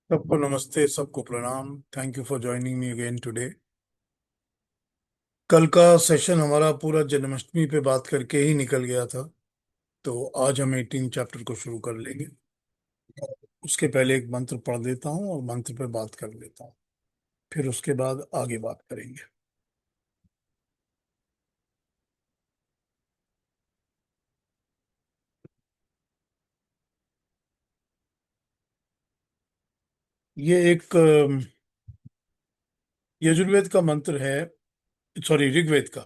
सबको नमस्ते, सबको प्रणाम। Thank you for joining me again today. कल का सेशन हमारा पूरा जन्माष्टमी पे बात करके ही निकल गया था, तो आज हम 18 चैप्टर को शुरू कर लेंगे। उसके पहले एक मंत्र पढ़ देता हूँ और मंत्र पे बात कर लेता हूँ, फिर उसके बाद आगे बात करेंगे। ये एक यजुर्वेद का मंत्र है, सॉरी ऋग्वेद का।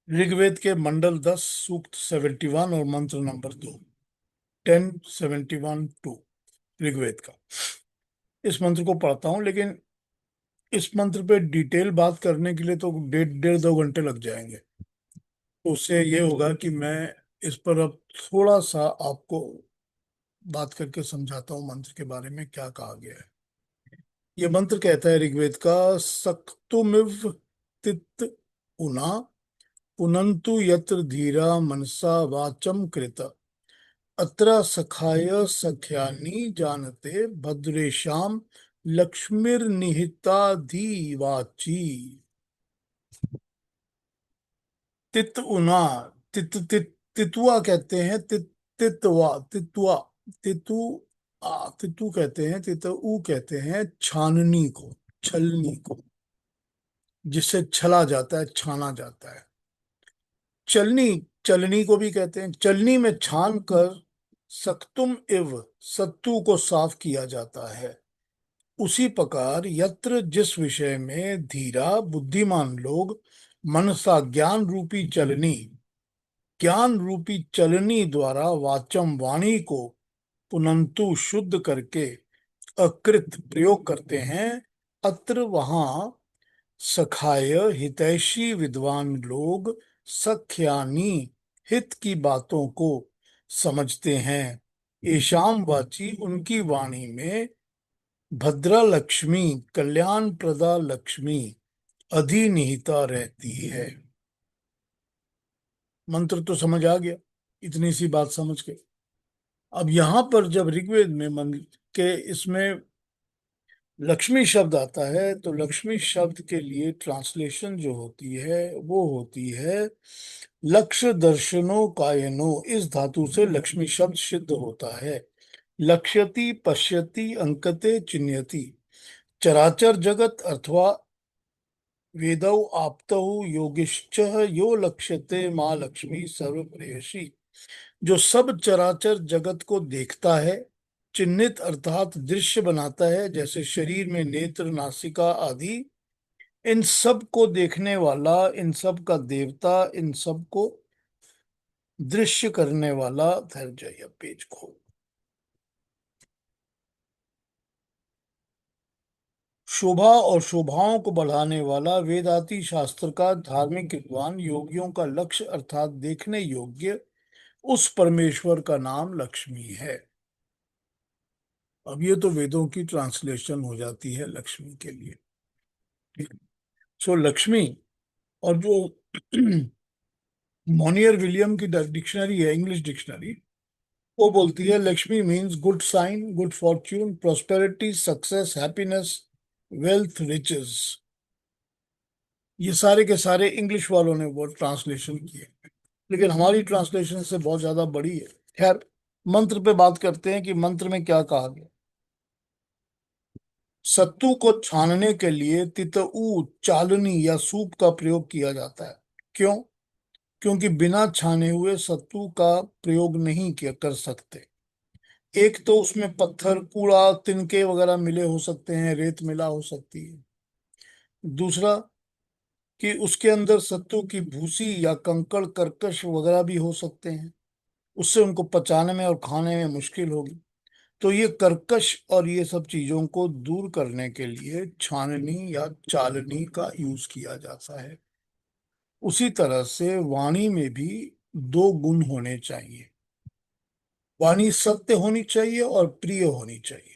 ऋग्वेद के मंडल 10 सूक्त 71 और मंत्र नंबर 2, 1071-2 ऋग्वेद का। इस मंत्र को पढ़ता हूँ, लेकिन इस मंत्र पे डिटेल बात करने के लिए तो डेढ़ डेढ़ 2 घंटे लग जाएंगे। तो उससे ये होगा कि मैं इस पर अब थोड़ा सा आपको बात करके समझाता हूँ मंत्र के बारे में क्या कहा गया है। ये मंत्र कहता है ऋग्वेद का, सक्तुमिव तित उना पुनंतु यत्र धीरा मनसा वाचम कृत अत्र सखाय सख्यानि जानते भद्रेशाम लक्ष्मीर्निहिता धीवाची। तित उना, तित तित तितुआ कहते हैं, तितु तितु कहते हैं, तितु कहते हैं छाननी को, छलनी को, जिससे छला जाता है, छाना जाता है। चलनी, चलनी को भी कहते हैं, चलनी में छान कर सक्तुम इव, सत्तू को साफ किया जाता है। उसी प्रकार यत्र, जिस विषय में धीरा बुद्धिमान लोग मनसा ज्ञान रूपी चलनी, ज्ञान रूपी चलनी द्वारा वाचम वाणी को पुनंतु शुद्ध करके अकृत प्रयोग करते हैं, अत्र वहां सखाय हितैषी विद्वान लोग सख्यानी, हित की बातों को समझते हैं। येषाम वाची, उनकी वाणी में भद्रा लक्ष्मी, कल्याण प्रदा लक्ष्मी अधिनिहिता रहती है। मंत्र तो समझ आ गया, इतनी सी बात समझ के। अब यहां पर जब ऋग्वेद में मंत्र के इसमें लक्ष्मी शब्द आता है, तो लक्ष्मी शब्द के लिए ट्रांसलेशन जो होती है वो होती है लक्ष्य दर्शनो कायनो। इस धातु से लक्ष्मी शब्द सिद्ध होता है। लक्ष्यति, पश्यति, अंकते, चिन्यति। चराचर जगत अथवा वेदौ आप्तौ योगिश्च यो लक्ष्यते माँ लक्ष्मी सर्वप्रेयसी। जो सब चराचर जगत को देखता है, चिन्हित अर्थात दृश्य बनाता है, जैसे शरीर में नेत्र, नासिका आदि, इन सब को देखने वाला, इन सब का देवता, इन सब को दृश्य करने वाला। ठहर जाइए, पेज खोल। शोभा और शोभाओं को बढ़ाने वाला, वेदांती शास्त्र का, धार्मिक विद्वान योगियों का लक्ष्य अर्थात देखने योग्य उस परमेश्वर का नाम लक्ष्मी है। अब ये तो वेदों की ट्रांसलेशन हो जाती है लक्ष्मी के लिए। सो लक्ष्मी, और जो मोनियर विलियम की डिक्शनरी है, इंग्लिश डिक्शनरी, वो बोलती है Lakshmi means good sign, good fortune, prosperity, success, happiness, wealth, riches. ये सारे के सारे इंग्लिश वालों ने वो ट्रांसलेशन किए, लेकिन हमारी ट्रांसलेशन से बहुत ज्यादा बड़ी है। खैर, मंत्र पे बात करते हैं कि मंत्र में क्या कहा गया। सत्तू को छानने के लिए तितऊ, चालनी या सूप का प्रयोग किया जाता है। क्यों? क्योंकि बिना छाने हुए सत्तू का प्रयोग नहीं किया कर सकते। एक तो उसमें पत्थर, कूड़ा, तिनके वगैरह मिले हो सकते हैं, रेत मिला हो सकती है। दूसरा कि उसके अंदर सत्तू की भूसी या कंकड़ कर्कश वगैरह भी हो सकते हैं, उससे उनको पचाने में और खाने में मुश्किल होगी। तो ये कर्कश और ये सब चीजों को दूर करने के लिए छाननी या चालनी का यूज किया जाता है। उसी तरह से वाणी में भी दो गुण होने चाहिए। वाणी सत्य होनी चाहिए और प्रिय होनी चाहिए।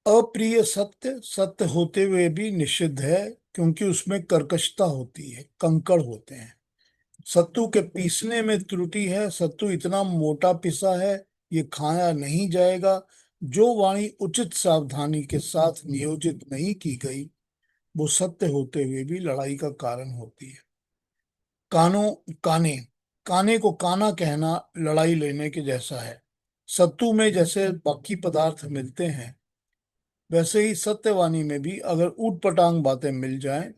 अप्रिय सत्य, सत्य होते हुए भी निषिद्ध है, क्योंकि उसमें कर्कशता होती है, कंकड़ होते हैं। सत्तू के पीसने में त्रुटि है, सत्तू इतना मोटा पिसा है, ये खाया नहीं जाएगा। जो वाणी उचित सावधानी के साथ नियोजित नहीं की गई, वो सत्य होते हुए भी लड़ाई का कारण होती है। कानों काने काने को काना कहना लड़ाई लेने के जैसा है। सत्तू में जैसे बाकी पदार्थ मिलते हैं, वैसे ही सत्यवाणी में भी अगर ऊट पटांग बातें मिल जाएं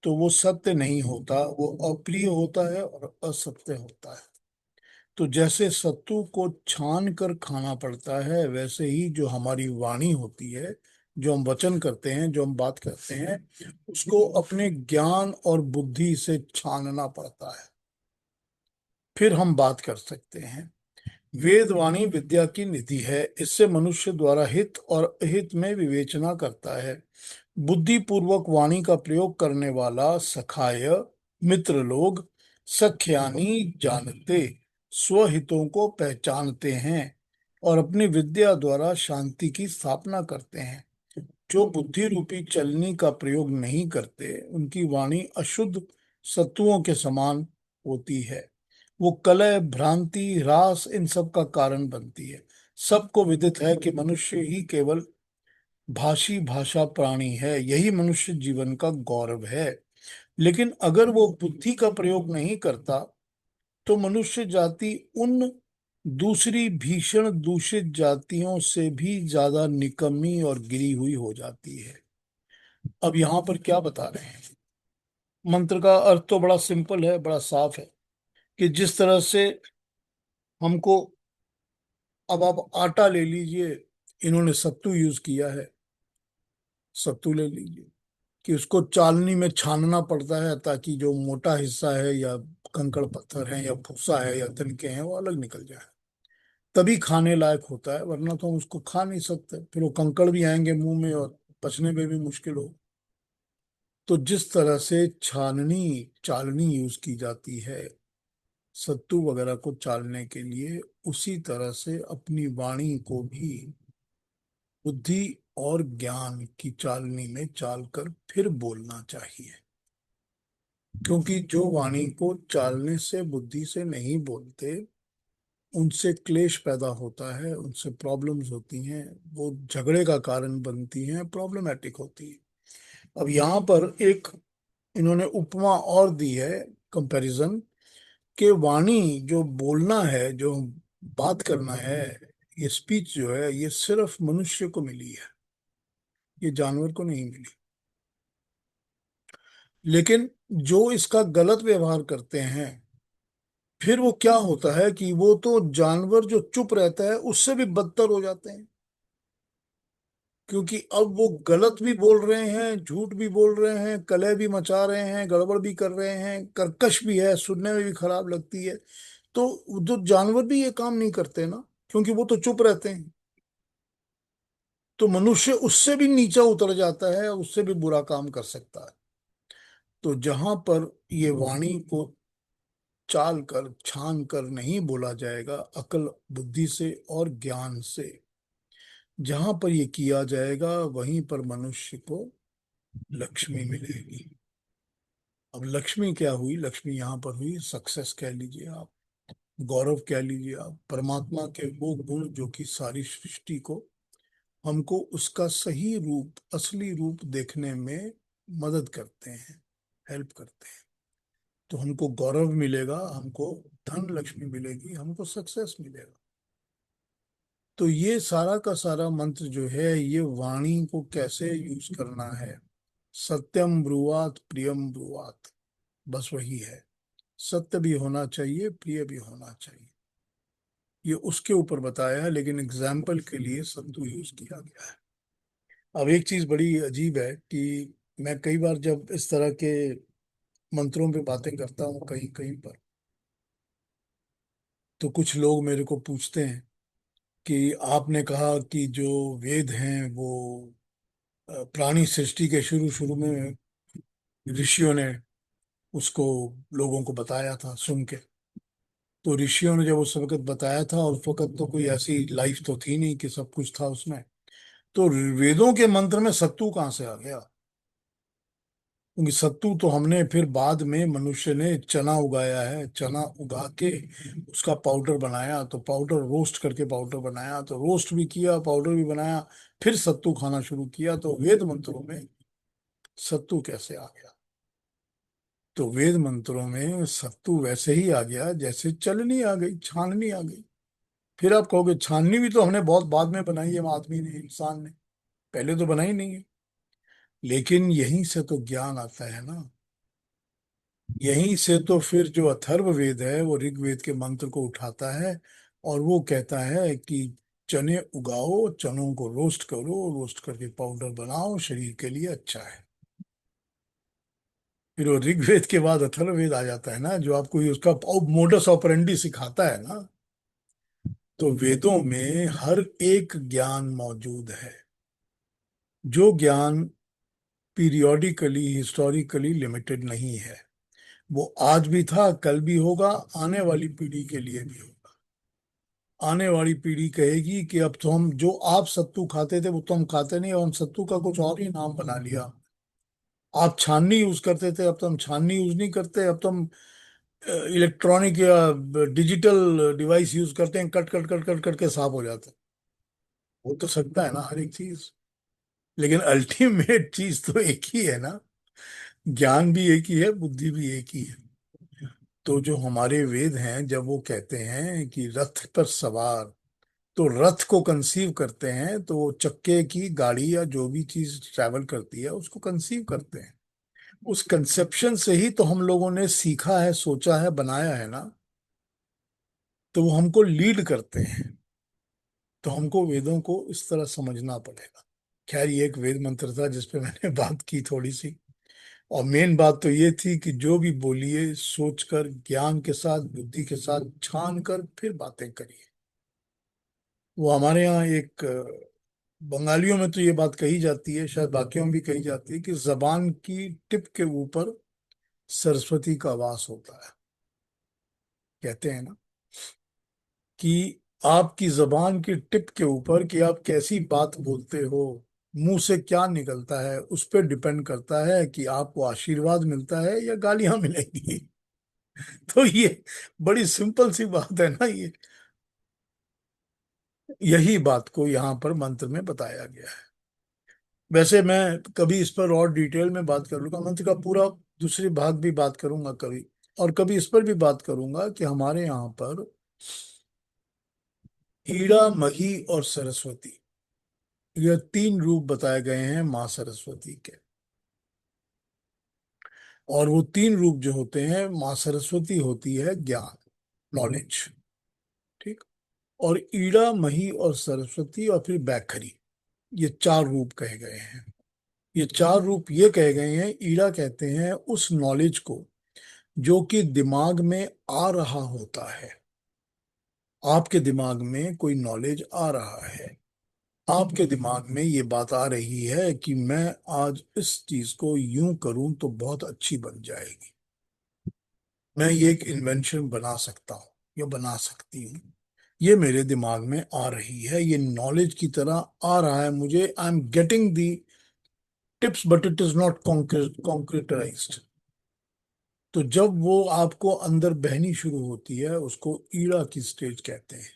तो वो सत्य नहीं होता, वो अप्रिय होता है और असत्य होता है। तो जैसे सत्तू को छान कर खाना पड़ता है, वैसे ही जो हमारी वाणी होती है, जो हम वचन करते हैं, जो हम बात करते हैं, उसको अपने ज्ञान और बुद्धि से छानना पड़ता है, फिर हम बात कर सकते हैं। वेद वाणी विद्या की निधि है। इससे मनुष्य द्वारा हित और अहित में विवेचना करता है। बुद्धि पूर्वक वाणी का प्रयोग करने वाला सखाय मित्र लोग सख्यानी जानते स्वहितों को पहचानते हैं और अपनी विद्या द्वारा शांति की स्थापना करते हैं। जो बुद्धि रूपी चलनी का प्रयोग नहीं करते, उनकी वाणी अशुद्ध सत्वों के समान होती है। वो कलह, भ्रांति, रास, इन सब का कारण बनती है। सबको विदित है कि मनुष्य ही केवल भाषी भाषा प्राणी है, यही मनुष्य जीवन का गौरव है। लेकिन अगर वो बुद्धि का प्रयोग नहीं करता, तो मनुष्य जाति उन दूसरी भीषण दूषित जातियों से भी ज्यादा निकम्मी और गिरी हुई हो जाती है। अब यहाँ पर क्या बता रहे हैं? मंत्र का अर्थ तो बड़ा सिंपल है, बड़ा साफ है, कि जिस तरह से हमको, अब आप आटा ले लीजिए, इन्होंने सत्तू यूज किया है, सत्तू ले लीजिए कि उसको चालनी में छानना पड़ता है ताकि जो मोटा हिस्सा है या कंकड़ पत्थर है या भूसा है या तिनके हैं वो अलग निकल जाए, तभी खाने लायक होता है, वरना तो हम उसको खा नहीं सकते, फिर वो कंकड़ भी आएंगे मुंह में और पचने में भी मुश्किल हो। तो जिस तरह से छाननी चालनी यूज की जाती है सत्तू वगैरह को चालने के लिए, उसी तरह से अपनी वाणी को भी बुद्धि और ज्ञान की चालनी में चाल कर फिर बोलना चाहिए। क्योंकि जो वाणी को चालने से, बुद्धि से नहीं बोलते, उनसे क्लेश पैदा होता है, उनसे प्रॉब्लम्स होती हैं, वो झगड़े का कारण बनती हैं, प्रॉब्लमेटिक होती है। अब यहाँ पर एक इन्होंने उपमा और दी है, कंपैरिजन, कि वाणी जो बोलना है, जो बात करना है, ये स्पीच जो है, ये सिर्फ मनुष्य को मिली है, ये जानवर को नहीं मिली। लेकिन जो इसका गलत व्यवहार करते हैं, फिर वो क्या होता है कि वो तो जानवर जो चुप रहता है उससे भी बदतर हो जाते हैं, क्योंकि अब वो गलत भी बोल रहे हैं, झूठ भी बोल रहे हैं, कलह भी मचा रहे हैं, गड़बड़ भी कर रहे हैं, कर्कश भी है, सुनने में भी खराब लगती है। तो जो जानवर भी ये काम नहीं करते ना, क्योंकि वो तो चुप रहते हैं, तो मनुष्य उससे भी नीचा उतर जाता है, उससे भी बुरा काम कर सकता है। तो जहां पर ये वाणी को चाल कर छान कर नहीं बोला जाएगा, अकल बुद्धि से और ज्ञान से, जहां पर ये किया जाएगा, वहीं पर मनुष्य को लक्ष्मी मिलेगी। अब लक्ष्मी क्या हुई? लक्ष्मी यहाँ पर हुई सक्सेस कह लीजिए आप, गौरव कह लीजिए आप, परमात्मा के वो गुण जो कि सारी सृष्टि को, हमको उसका सही रूप, असली रूप देखने में मदद करते हैं, हेल्प करते हैं। तो हमको गौरव मिलेगा, हमको धन लक्ष्मी मिलेगी, हमको सक्सेस मिलेगा। तो ये सारा का सारा मंत्र जो है, ये वाणी को कैसे यूज करना है, सत्यम ब्रुवात प्रियम ब्रुवात, बस वही है। सत्य भी होना चाहिए, प्रिय भी होना चाहिए, ये उसके ऊपर बताया है, लेकिन एग्जाम्पल के लिए सत्तू यूज किया गया है। अब एक चीज बड़ी अजीब है कि मैं कई बार जब इस तरह के मंत्रों पे बातें करता हूँ कहीं कहीं पर, तो कुछ लोग मेरे को पूछते हैं कि आपने कहा कि जो वेद हैं वो प्राणी सृष्टि के शुरू शुरू में ऋषियों ने उसको लोगों को बताया था सुन के। तो ऋषियों ने जब उस वक्त बताया था, और उस वक्त तो कोई ऐसी लाइफ तो थी नहीं कि सब कुछ था उसमें, तो वेदों के मंत्र में सत्तू कहाँ से आ गया? क्योंकि सत्तू तो हमने फिर बाद में मनुष्य ने चना उगाया है, चना उगा के उसका पाउडर बनाया, तो पाउडर रोस्ट करके पाउडर बनाया, तो रोस्ट भी किया, पाउडर भी बनाया, फिर सत्तू खाना शुरू किया। तो वेद मंत्रों में सत्तू कैसे आ गया? तो वेद मंत्रों में सत्तू वैसे ही आ गया जैसे चलनी आ गई, छाननी आ गई। फिर आप कहोगे छाननी भी तो हमने बहुत बाद में बनाई है, आदमी ने, इंसान ने, पहले तो बनाई नहीं है। लेकिन यहीं से तो ज्ञान आता है ना। यहीं से तो फिर जो अथर्व वेद है वो ऋग्वेद के मंत्र को उठाता है, और वो कहता है कि चने उगाओ, चनों को रोस्ट करो, रोस्ट करके पाउडर बनाओ, शरीर के लिए अच्छा है। फिर वो ऋग्वेद के बाद अथर्ववेद आ जाता है ना, जो आपको ये उसका मोडस ऑपरेंडी सिखाता है ना। तो वेदों में हर एक ज्ञान मौजूद है, जो ज्ञान पीरियोडिकली, हिस्टोरिकली लिमिटेड नहीं है। वो आज भी था, कल भी होगा, आने वाली पीढ़ी के लिए भी होगा। आने वाली पीढ़ी कहेगी कि अब तो हम, जो आप सत्तू खाते थे वो तो हम खाते नहीं, और हम सत्तू का कुछ और ही नाम बना लिया। आप छाननी यूज करते थे, अब तो हम छाननी यूज नहीं करते, अब तो हम इलेक्ट्रॉनिक या डिजिटल डिवाइस यूज करते हैं, कट कट कट कट करके साफ हो जाता है। हो तो सकता है ना हर एक चीज, लेकिन अल्टीमेट चीज तो एक ही है ना। ज्ञान भी एक ही है, बुद्धि भी एक ही है। तो जो हमारे वेद हैं, जब वो कहते हैं कि रथ पर सवार, तो रथ को कंसीव करते हैं, तो वो चक्के की गाड़ी या जो भी चीज ट्रैवल करती है उसको कंसीव करते हैं। उस कंसेप्शन से ही तो हम लोगों ने सीखा है, सोचा है, बनाया है ना। तो वो हमको लीड करते हैं। तो हमको वेदों को इस तरह समझना पड़ेगा। खैर, ये एक वेद मंत्र था जिस पे मैंने बात की थोड़ी सी। और मेन बात तो ये थी कि जो भी बोलिए सोचकर, ज्ञान के साथ, बुद्धि के साथ छान कर फिर बातें करिए। वो हमारे यहाँ एक बंगालियों में तो ये बात कही जाती है, शायद बाकियों में भी कही जाती है, कि जबान की टिप के ऊपर सरस्वती का वास होता है। कहते हैं ना कि आपकी जबान की टिप के ऊपर, कि आप कैसी बात बोलते हो, मुंह से क्या निकलता है, उस पर डिपेंड करता है कि आपको आशीर्वाद मिलता है या गालियां मिलेंगी। तो ये बड़ी सिंपल सी बात है ना ये। यही बात को यहाँ पर मंत्र में बताया गया है। वैसे मैं कभी इस पर और डिटेल में बात कर लूंगा, मंत्र का पूरा दूसरी भाग भी बात करूंगा कभी। और कभी इस पर भी बात करूंगा कि हमारे यहाँ पर ईड़ा, मही और सरस्वती, ये तीन रूप बताए गए हैं माँ सरस्वती के। और वो तीन रूप जो होते हैं, माँ सरस्वती होती है ज्ञान, नॉलेज, ठीक। और ईड़ा, मही और सरस्वती और फिर बैखरी, ये चार रूप कहे गए हैं। ये चार रूप ये कहे गए हैं, ईड़ा कहते हैं उस नॉलेज को जो कि दिमाग में आ रहा होता है। आपके दिमाग में कोई नॉलेज आ रहा है, आपके दिमाग में ये बात आ रही है कि मैं आज इस चीज को यूं करूं तो बहुत अच्छी बन जाएगी, मैं ये एक इन्वेंशन बना सकता हूँ या बना सकती हूँ। ये मेरे दिमाग में आ रही है, ये नॉलेज की तरह आ रहा है मुझे। I am getting the tips but it is not concretised. तो जब वो आपको अंदर बहनी शुरू होती है, उसको ईड़ा की स्टेज कहते हैं।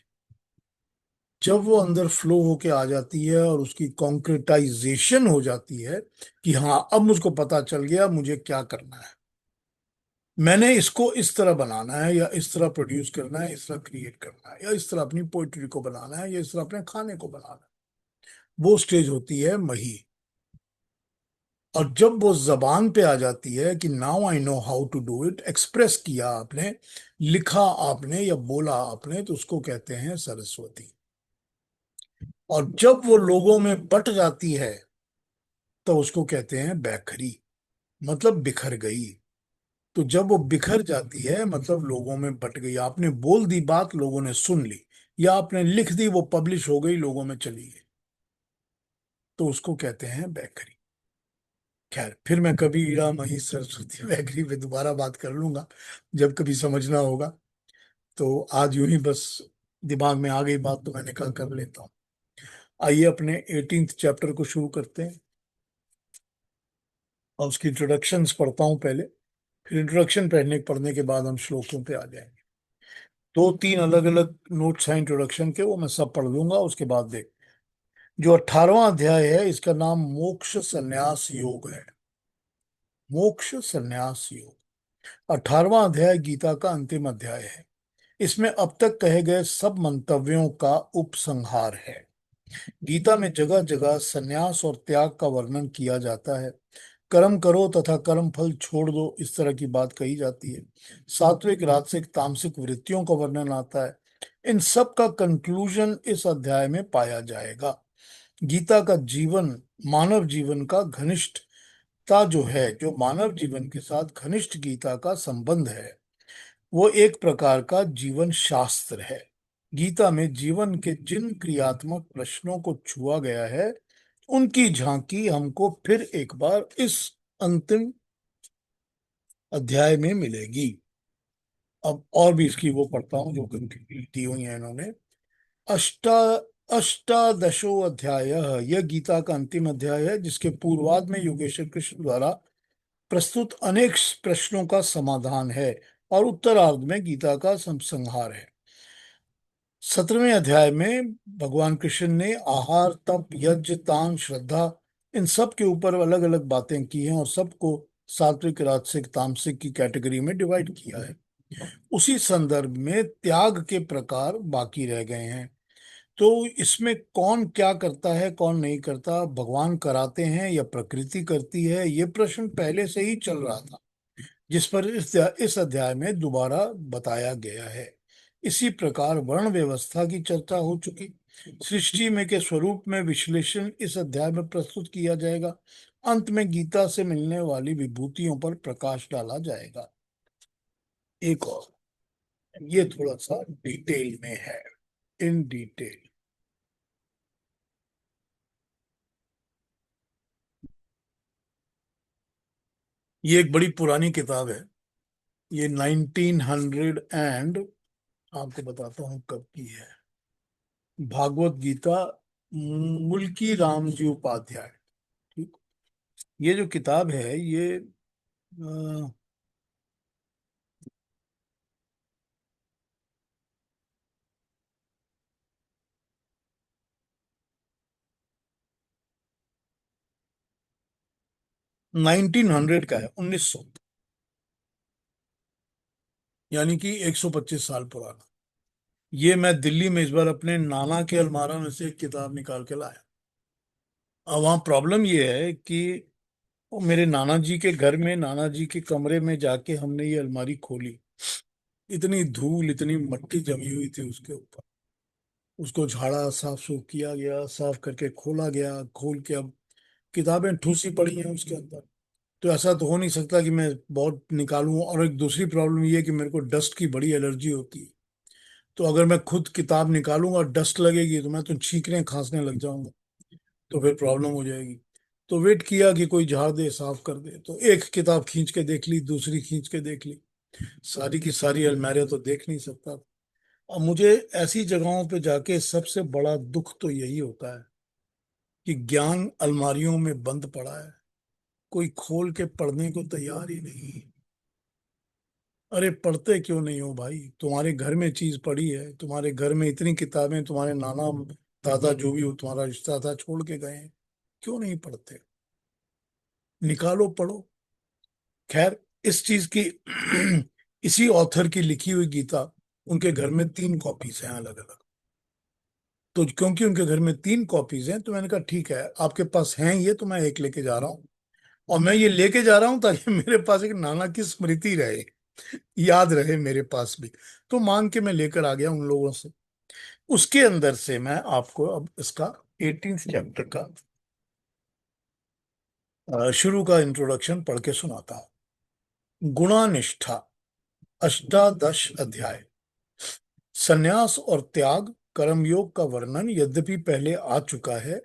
जब वो अंदर फ्लो होके आ जाती है और उसकी कॉन्क्रीटाइजेशन हो जाती है कि हाँ, अब मुझको पता चल गया मुझे क्या करना है, मैंने इसको इस तरह बनाना है, या इस तरह प्रोड्यूस करना है, इस तरह क्रिएट करना है, या इस तरह अपनी पोइट्री को बनाना है, या इस तरह अपने खाने को बनाना है, वो स्टेज होती है मही। और जब वो जबान पे आ जाती है कि now I know how to do it, express किया आपने, लिखा आपने या बोला आपने, तो उसको कहते हैं सरस्वती। और जब वो लोगों में बट जाती है तो उसको कहते हैं बैखरी, मतलब बिखर गई। तो जब वो बिखर जाती है मतलब लोगों में बट गई, आपने बोल दी बात, लोगों ने सुन ली, या आपने लिख दी, वो पब्लिश हो गई, लोगों में चली गई, तो उसको कहते हैं बैखरी। खैर, फिर मैं कभी ईड़ा, मही, सरस्वती, बैखरी पे दोबारा बात कर लूंगा जब कभी समझना होगा। तो आज यूं ही बस दिमाग में आ गई बात, तो मैंने कहा कर लेता हूँ। आइए अपने 18th चैप्टर को शुरू करते हैं। और उसकी इंट्रोडक्शंस पढ़ता हूँ पहले, फिर इंट्रोडक्शन पढ़ने के बाद हम श्लोकों पे आ जाएंगे। दो तीन अलग अलग नोट्स हैं इंट्रोडक्शन के, वो मैं सब पढ़ लूंगा, उसके बाद देख। जो 18वां अध्याय है इसका नाम मोक्ष संन्यास योग है। मोक्ष संन्यास योग 18वां अध्याय गीता का अंतिम अध्याय है। इसमें अब तक कहे गए सब मंतव्यों का उपसंहार है। गीता में जगह जगह संन्यास और त्याग का वर्णन किया जाता है। कर्म करो तथा कर्म फल छोड़ दो, इस तरह की बात कही जाती है। सात्विक राजसिक तामसिक वृत्तियों का वर्णन आता है। इन सब का कंक्लूजन इस अध्याय में पाया जाएगा। गीता का जीवन मानव जीवन का घनिष्ठता जो है, जो मानव जीवन के साथ घनिष्ठ गीता का संबंध है, वो एक प्रकार का जीवन शास्त्र है। गीता में जीवन के जिन क्रियात्मक प्रश्नों को छुआ गया है, उनकी झांकी हमको फिर एक बार इस अंतिम अध्याय में मिलेगी। अब और भी इसकी वो पढ़ता हूँ जो दी हुई है इन्होंने। अष्टा अष्टादशो अध्याय, यह गीता का अंतिम अध्याय है, जिसके पूर्वार्ध में योगेश्वर कृष्ण द्वारा प्रस्तुत अनेक प्रश्नों का समाधान है और उत्तरार्ध में गीता का संहार है। 17वें अध्याय में भगवान कृष्ण ने आहार तप यज्ञ तान श्रद्धा इन सब के ऊपर अलग अलग बातें की हैं और सबको सात्विक राजसिक तामसिक की कैटेगरी में डिवाइड किया है। उसी संदर्भ में त्याग के प्रकार बाकी रह गए हैं। तो इसमें कौन क्या करता है कौन नहीं करता, भगवान कराते हैं या प्रकृति करती है, ये प्रश्न पहले से ही चल रहा था, जिस पर इस अध्याय में दोबारा बताया गया है। इसी प्रकार वर्ण व्यवस्था की चर्चा हो चुकी। सृष्टि में के स्वरूप में विश्लेषण इस अध्याय में प्रस्तुत किया जाएगा। अंत में गीता से मिलने वाली विभूतियों पर प्रकाश डाला जाएगा। एक और, ये थोड़ा सा डिटेल में है, इन डिटेल। ये एक बड़ी पुरानी किताब है। ये 1900 एंड, आपको बताता हूँ कब की है। भागवत गीता, मुल्की रामजी उपाध्याय। ठीक। ये जो किताब है ये 1900 का है, 1900, यानी कि 125 साल पुराना। ये मैं दिल्ली में इस बार अपने नाना के अलमारा में से एक किताब निकाल के लाया। अब वहाँ प्रॉब्लम ये है कि वो मेरे नाना जी के घर में, नाना जी के कमरे में जाके हमने ये अलमारी खोली। इतनी धूल इतनी मट्टी जमी हुई थी उसके ऊपर। उसको झाड़ा, साफ सूफ किया गया, साफ करके खोला गया। खोल के अब किताबें ठूसी पड़ी हैं उसके अंदर। तो ऐसा तो हो नहीं सकता कि मैं बहुत निकालूं। और एक दूसरी प्रॉब्लम ये है कि मेरे को डस्ट की बड़ी एलर्जी होती है। तो अगर मैं खुद किताब निकालूंगा और डस्ट लगेगी तो मैं तो छींकने खांसने लग जाऊंगा, तो फिर प्रॉब्लम हो जाएगी। तो वेट किया कि कोई झाड़ दे, साफ कर दे। तो एक किताब खींच के देख ली, दूसरी खींच के देख ली, सारी की सारी अलमारियां तो देख नहीं सकता। और मुझे ऐसी जगहों पे जाके सबसे बड़ा दुख तो यही होता है कि ज्ञान अलमारियों में बंद पड़ा है, कोई खोल के पढ़ने को तैयार ही नहीं है। अरे पढ़ते क्यों नहीं हो भाई? तुम्हारे घर में चीज पड़ी है, तुम्हारे घर में इतनी किताबें तुम्हारे नाना दादा जो भी हो तुम्हारा रिश्ता था छोड़ के गए हैं, क्यों नहीं पढ़ते? निकालो पढ़ो। खैर, इस चीज की इसी ऑथर की लिखी हुई गीता उनके घर में 3 कॉपीज हैं अलग अलग। तो क्योंकि उनके घर में 3 कॉपीज हैं, तो मैंने कहा ठीक है, आपके पास हैं ये, तो मैं एक लेके जा रहा हूँ। और मैं ये लेके जा रहा हूँ ताकि मेरे पास एक नाना की स्मृति रहे, याद रहे मेरे पास भी। तो मांग के मैं लेकर आ गया उन लोगों से। उसके अंदर से मैं आपको अब इसका 18th चैप्टर का शुरू का इंट्रोडक्शन पढ़ के सुनाता हूँ। गुणानिष्ठा, अष्टादश अध्याय। संन्यास और त्याग कर्मयोग का वर्णन यद्यपि पहले आ चुका है,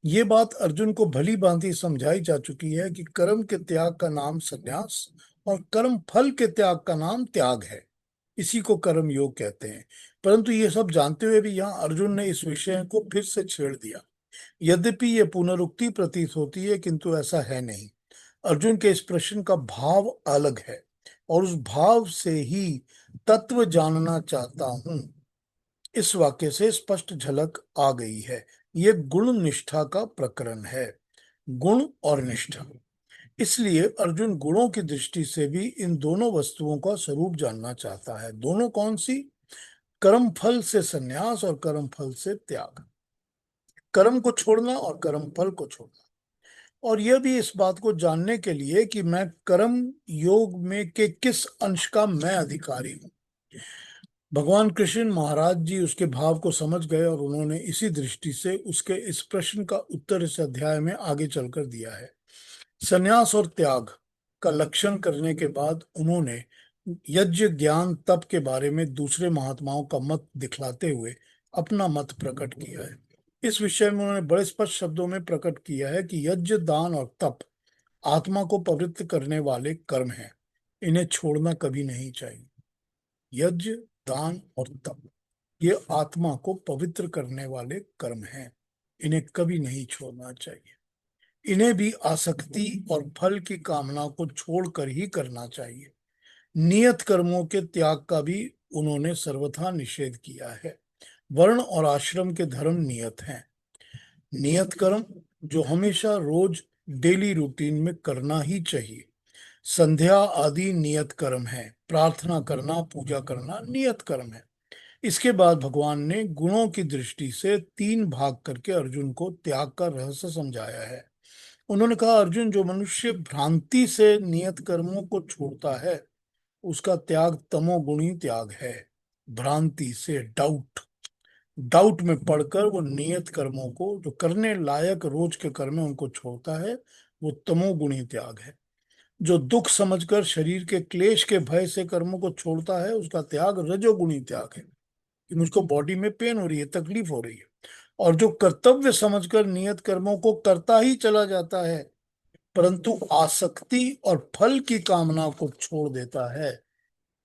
ये बात अर्जुन को भली भांति समझाई जा चुकी है कि कर्म के त्याग का नाम संन्यास और कर्म फल के त्याग का नाम त्याग है। इसी को कर्म योग कहते हैं। परंतु ये सब जानते हुए भी यहाँ अर्जुन ने इस विषय को फिर से छेड़ दिया। यद्यपि ये पुनरुक्ति प्रतीत होती है, किंतु ऐसा है नहीं। अर्जुन के इस प्रश्न का भाव अलग है, और उस भाव से ही तत्व जानना चाहता हूं। इस वाक्य से स्पष्ट झलक आ गई है। ये गुण निष्ठा का प्रकरण है। गुण और निष्ठा। इसलिए अर्जुन गुणों की दृष्टि से भी इन दोनों वस्तुओं का स्वरूप जानना चाहता है। दोनों कौन सी? कर्म फल से संन्यास और कर्म फल से त्याग। कर्म को छोड़ना और कर्म फल को छोड़ना। और यह भी इस बात को जानने के लिए कि मैं कर्म योग में के किस अंश का मैं अधिकारी हूं। भगवान कृष्ण महाराज जी उसके भाव को समझ गए, और उन्होंने इसी दृष्टि से उसके इस प्रश्न का उत्तर इस अध्याय में आगे चलकर दिया है। संन्यास और त्याग का लक्षण करने के बाद उन्होंने यज्ञ ज्ञान तप के बारे में दूसरे महात्माओं का मत दिखलाते हुए अपना मत प्रकट किया है। इस विषय में उन्होंने बड़े स्पष्ट शब्दों में प्रकट किया है कि यज्ञ दान और तप आत्मा को पवित्र करने वाले कर्म हैं। इन्हें छोड़ना कभी नहीं चाहिए। यज्ञ दान और तप, ये आत्मा को पवित्र करने वाले कर्म हैं। इन्हें कभी नहीं छोड़ना चाहिए। इन्हें भी आसक्ति और फल की कामना को छोड़कर ही करना चाहिए। नियत कर्मों के त्याग का भी उन्होंने सर्वथा निषेध किया है। वर्ण और आश्रम के धर्म नियत हैं। नियत कर्म जो हमेशा रोज डेली रूटीन में करना ही चाहिए। संध्या आदि नियत कर्म है। प्रार्थना करना, पूजा करना नियत कर्म है। इसके बाद भगवान ने गुणों की दृष्टि से तीन भाग करके अर्जुन को त्याग का रहस्य समझाया है। उन्होंने कहा, अर्जुन, जो मनुष्य भ्रांति से नियत कर्मों को छोड़ता है उसका त्याग तमोगुणी त्याग है। भ्रांति से, डाउट डाउट में पड़कर वो नियत कर्मों को, जो करने लायक रोज के कर्म है, उनको छोड़ता है, वो तमोगुणी त्याग है। जो दुख समझकर शरीर के क्लेश के भय से कर्मों को छोड़ता है उसका त्याग रजोगुणी त्याग है, कि मुझको बॉडी में पेन हो रही है, तकलीफ हो रही है। और जो कर्तव्य समझकर नियत कर्मों को करता ही चला जाता है परंतु आसक्ति और फल की कामना को छोड़ देता है,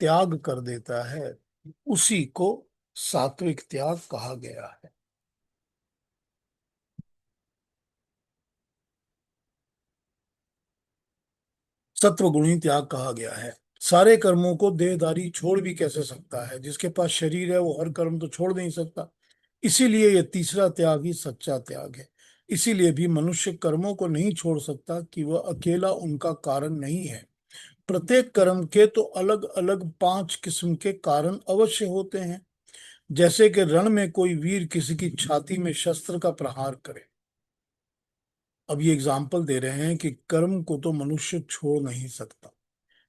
त्याग कर देता है, उसी को सात्विक त्याग कहा गया है। सत्वगुणी त्याग कहा गया है। सारे कर्मों को देहधारी छोड़ भी कैसे सकता है? जिसके पास शरीर है वो हर कर्म तो छोड़ नहीं सकता। इसीलिए यह तीसरा त्याग ही सच्चा त्याग है। इसीलिए भी मनुष्य कर्मों को नहीं छोड़ सकता कि वह अकेला उनका कारण नहीं है। प्रत्येक कर्म के तो अलग अलग पांच किस्म के कारण अवश्य होते हैं। जैसे कि रण में कोई वीर किसी की छाती में शस्त्र का प्रहार करे। अब ये एग्जाम्पल दे रहे हैं कि कर्म को तो मनुष्य छोड़ नहीं सकता,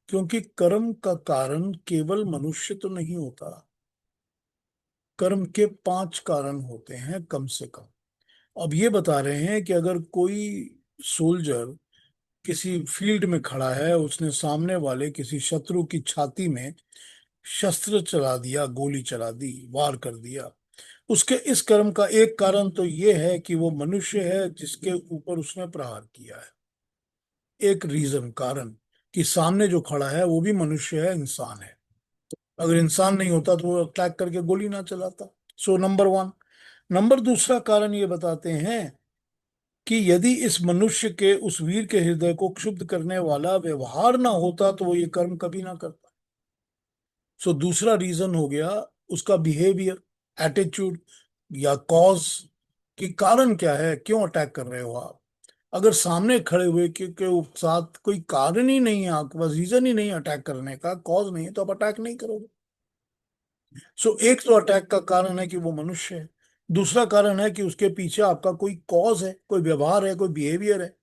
क्योंकि कर्म का कारण केवल मनुष्य तो नहीं होता। कर्म के पांच कारण होते हैं कम से कम। अब ये बता रहे हैं कि अगर कोई सोल्जर किसी फील्ड में खड़ा है, उसने सामने वाले किसी शत्रु की छाती में शस्त्र चला दिया, गोली चला दी, वार कर दिया, उसके इस कर्म का एक कारण तो ये है कि वो मनुष्य है जिसके ऊपर उसने प्रहार किया है। एक रीजन, कारण, कि सामने जो खड़ा है वो भी मनुष्य है, इंसान है। अगर इंसान नहीं होता तो वो अटैक करके गोली ना चलाता। So number one. नंबर दूसरा कारण ये बताते हैं कि यदि इस मनुष्य के, उस वीर के हृदय को क्षुब्ध करने वाला व्यवहार ना होता तो वो ये कर्म कभी ना करता। सो दूसरा रीजन हो गया उसका बिहेवियर, एटीट्यूड या कॉज, कि कारण क्या है, क्यों अटैक कर रहे हो आप। अगर सामने खड़े हुए के साथ कोई कारण ही नहीं है, आपके पास रीजन ही नहीं अटैक करने का, कॉज नहीं है, तो आप अटैक नहीं करोगे। सो एक तो अटैक का कारण है कि वो मनुष्य है। दूसरा कारण है कि उसके पीछे आपका कोई कॉज है, कोई व्यवहार है, कोई बिहेवियर है,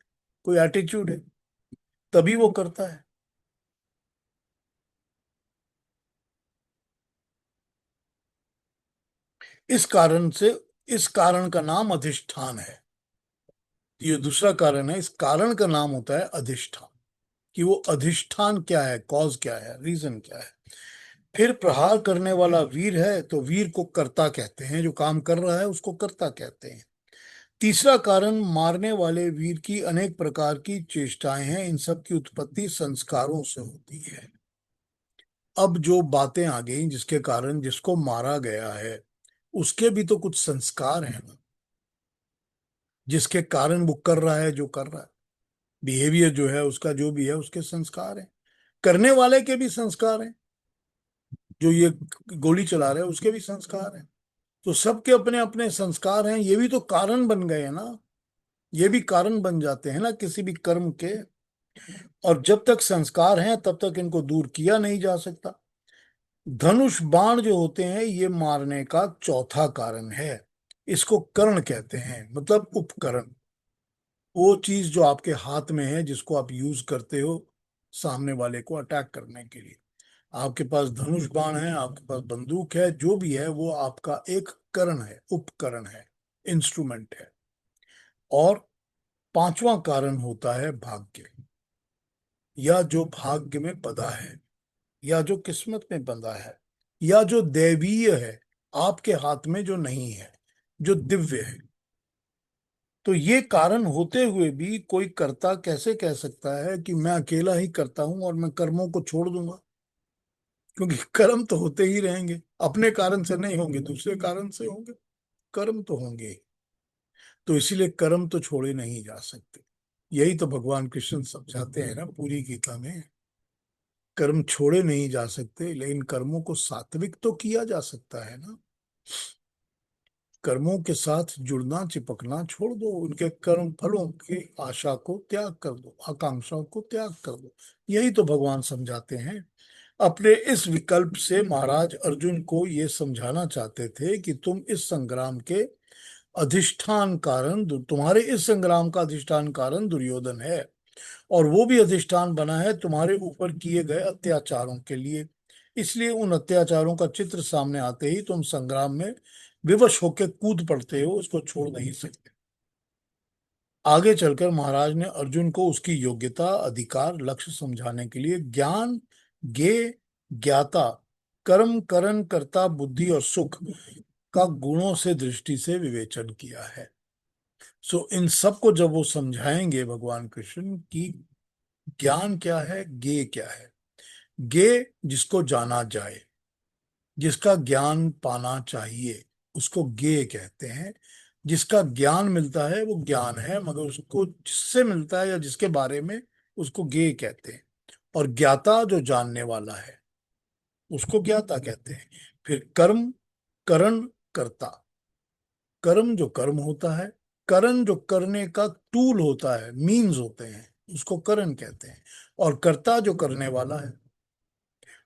कोई एटीट्यूड है, तभी वो करता है। इस कारण से, इस कारण का नाम अधिष्ठान है। ये दूसरा कारण है। इस कारण का नाम होता है अधिष्ठान, कि वो अधिष्ठान क्या है, कॉज क्या है, रीजन क्या है। फिर प्रहार करने वाला वीर है तो वीर को कर्ता कहते हैं, जो काम कर रहा है उसको कर्ता कहते हैं। तीसरा कारण, मारने वाले वीर की अनेक प्रकार की चेष्टाएं हैं। इन सब की उत्पत्ति संस्कारों से होती है। अब जो बातें आ गई जिसके कारण जिसको मारा गया है, उसके भी तो कुछ संस्कार हैं ना, जिसके कारण वो कर रहा है जो कर रहा है। बिहेवियर जो है उसका, जो भी है उसके संस्कार हैं, करने वाले के भी संस्कार हैं, जो ये गोली चला रहे हैं उसके भी संस्कार हैं। तो सबके अपने अपने संस्कार हैं, ये भी तो कारण बन गए हैं ना, ये भी कारण बन जाते हैं ना किसी भी कर्म के। और जब तक संस्कार हैं तब तक इनको दूर किया नहीं जा सकता। धनुष बाण जो होते हैं ये मारने का चौथा कारण है। इसको कर्ण कहते हैं, मतलब उपकरण। वो चीज जो आपके हाथ में है जिसको आप यूज करते हो सामने वाले को अटैक करने के लिए। आपके पास धनुष बाण है, आपके पास बंदूक है, जो भी है वो आपका एक करण है, उपकरण है, इंस्ट्रूमेंट है। और पांचवा कारण होता है भाग्य, या जो भाग्य में बंधा है, या जो किस्मत में बंधा है, या जो दैवीय है, आपके हाथ में जो नहीं है, जो दिव्य है। तो ये कारण होते हुए भी कोई कर्ता कैसे कह सकता है कि मैं अकेला ही करता हूं और मैं कर्मों को छोड़ दूंगा? क्योंकि कर्म तो होते ही रहेंगे, अपने कारण से नहीं होंगे, दूसरे कारण से होंगे, कर्म तो होंगे ही। तो इसीलिए कर्म तो छोड़े नहीं जा सकते। यही तो भगवान कृष्ण समझाते हैं ना पूरी गीता में। कर्म छोड़े नहीं जा सकते, लेकिन कर्मों को सात्विक तो किया जा सकता है ना। कर्मों के साथ जुड़ना चिपकना छोड़ दो, उनके कर्म फलों की आशा को त्याग कर दो, आकांक्षाओं को त्याग कर दो। यही तो भगवान समझाते हैं। अपने इस विकल्प से महाराज अर्जुन को ये समझाना चाहते थे कि तुम इस संग्राम के अधिष्ठान कारण, तुम्हारे इस संग्राम का अधिष्ठान कारण दुर्योधन है, और वो भी अधिष्ठान बना है तुम्हारे ऊपर किए गए अत्याचारों के लिए। इसलिए उन अत्याचारों का चित्र सामने आते ही तुम संग्राम में विवश होकर कूद पड़ते हो, उसको छोड़ नहीं सकते। आगे चलकर महाराज ने अर्जुन को उसकी योग्यता, अधिकार, लक्ष्य समझाने के लिए ज्ञान, ज्ञेय, ज्ञाता, कर्म, करण, कर्ता, बुद्धि और सुख का गुणों से दृष्टि से विवेचन किया है। सो इन सब को जब वो समझाएंगे भगवान कृष्ण की, ज्ञान क्या है, ज्ञेय क्या है। ज्ञेय जिसको जाना जाए, जिसका ज्ञान पाना चाहिए, उसको ज्ञेय कहते हैं। जिसका ज्ञान मिलता है वो ज्ञान है, मगर उसको जिससे मिलता है या जिसके बारे में, उसको ज्ञेय कहते हैं। और ज्ञाता जो जानने वाला है उसको ज्ञाता कहते हैं। फिर कर्म, करण, कर्ता। कर्म जो कर्म होता है, करण जो करने का टूल होता है, मीन्स होते हैं, उसको करण कहते हैं। और कर्ता जो करने वाला है।